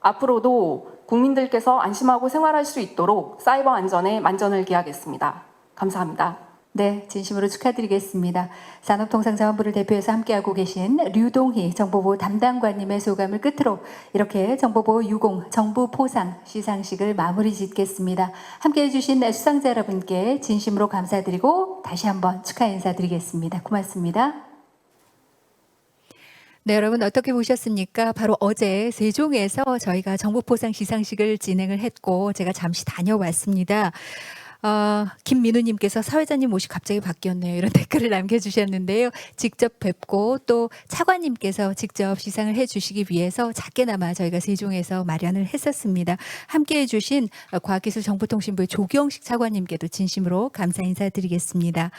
앞으로도 국민들께서 안심하고 생활할 수 있도록 사이버 안전에 만전을 기하겠습니다. 감사합니다. 네, 진심으로 축하드리겠습니다. 산업통상자원부를 대표해서 함께하고 계신 류동희 정보보호 담당관님의 소감을 끝으로 이렇게 정보보호 유공 정부 포상 시상식을 마무리 짓겠습니다. 함께해 주신 수상자 여러분께 진심으로 감사드리고 다시 한번 축하 인사드리겠습니다. 고맙습니다. 네, 여러분 어떻게 보셨습니까? 바로 어제 세종에서 저희가 정보포상 시상식을 진행을 했고 제가 잠시 다녀왔습니다. 김민우님께서 사회자님 옷이 갑자기 바뀌었네요. 이런 댓글을 남겨주셨는데요. 직접 뵙고 또 차관님께서 직접 시상을 해주시기 위해서 작게나마 저희가 세종에서 마련을 했었습니다. 함께해 주신 과학기술정보통신부의 조경식 차관님께도 진심으로 감사 인사드리겠습니다.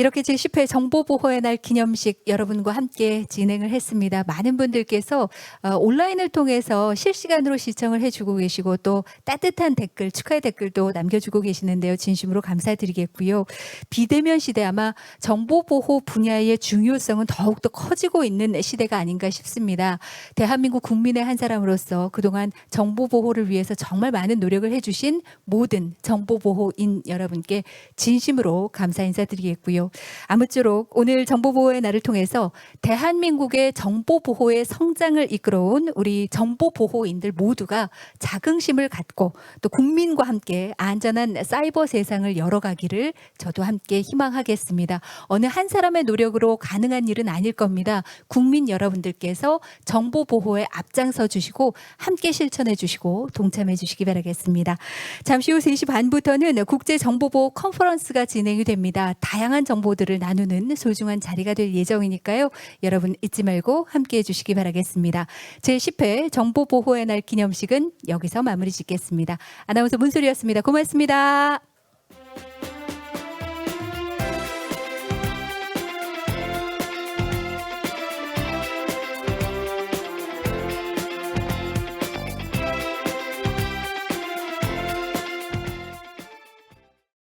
이렇게 제10회 정보보호의 날 기념식 여러분과 함께 진행을 했습니다. 많은 분들께서 온라인을 통해서 실시간으로 시청을 해주고 계시고 또 따뜻한 댓글, 축하의 댓글도 남겨주고 계시는데요. 진심으로 감사드리겠고요. 비대면 시대 아마 정보보호 분야의 중요성은 더욱더 커지고 있는 시대가 아닌가 싶습니다. 대한민국 국민의 한 사람으로서 그동안 정보보호를 위해서 정말 많은 노력을 해주신 모든 정보보호인 여러분께 진심으로 감사 인사드리겠고요. 아무쪼록 오늘 정보보호의 날을 통해서 대한민국의 정보보호의 성장을 이끌어온 우리 정보보호인들 모두가 자긍심을 갖고 또 국민과 함께 안전한 사이버 세상을 열어가기를 저도 함께 희망하겠습니다. 어느 한 사람의 노력으로 가능한 일은 아닐 겁니다. 국민 여러분들께서 정보보호에 앞장서 주시고 함께 실천해 주시고 동참해 주시기 바라겠습니다. 잠시 후 3시 반부터는 국제정보보호 컨퍼런스가 진행이 됩니다. 다양한 정보들을 나누는 소중한 자리가 될 예정이니까요. 여러분 잊지 말고 함께해 주시기 바라겠습니다. 제10회 정보보호의 날 기념식은 여기서 마무리 짓겠습니다. 아나운서 문소리였습니다. 고맙습니다.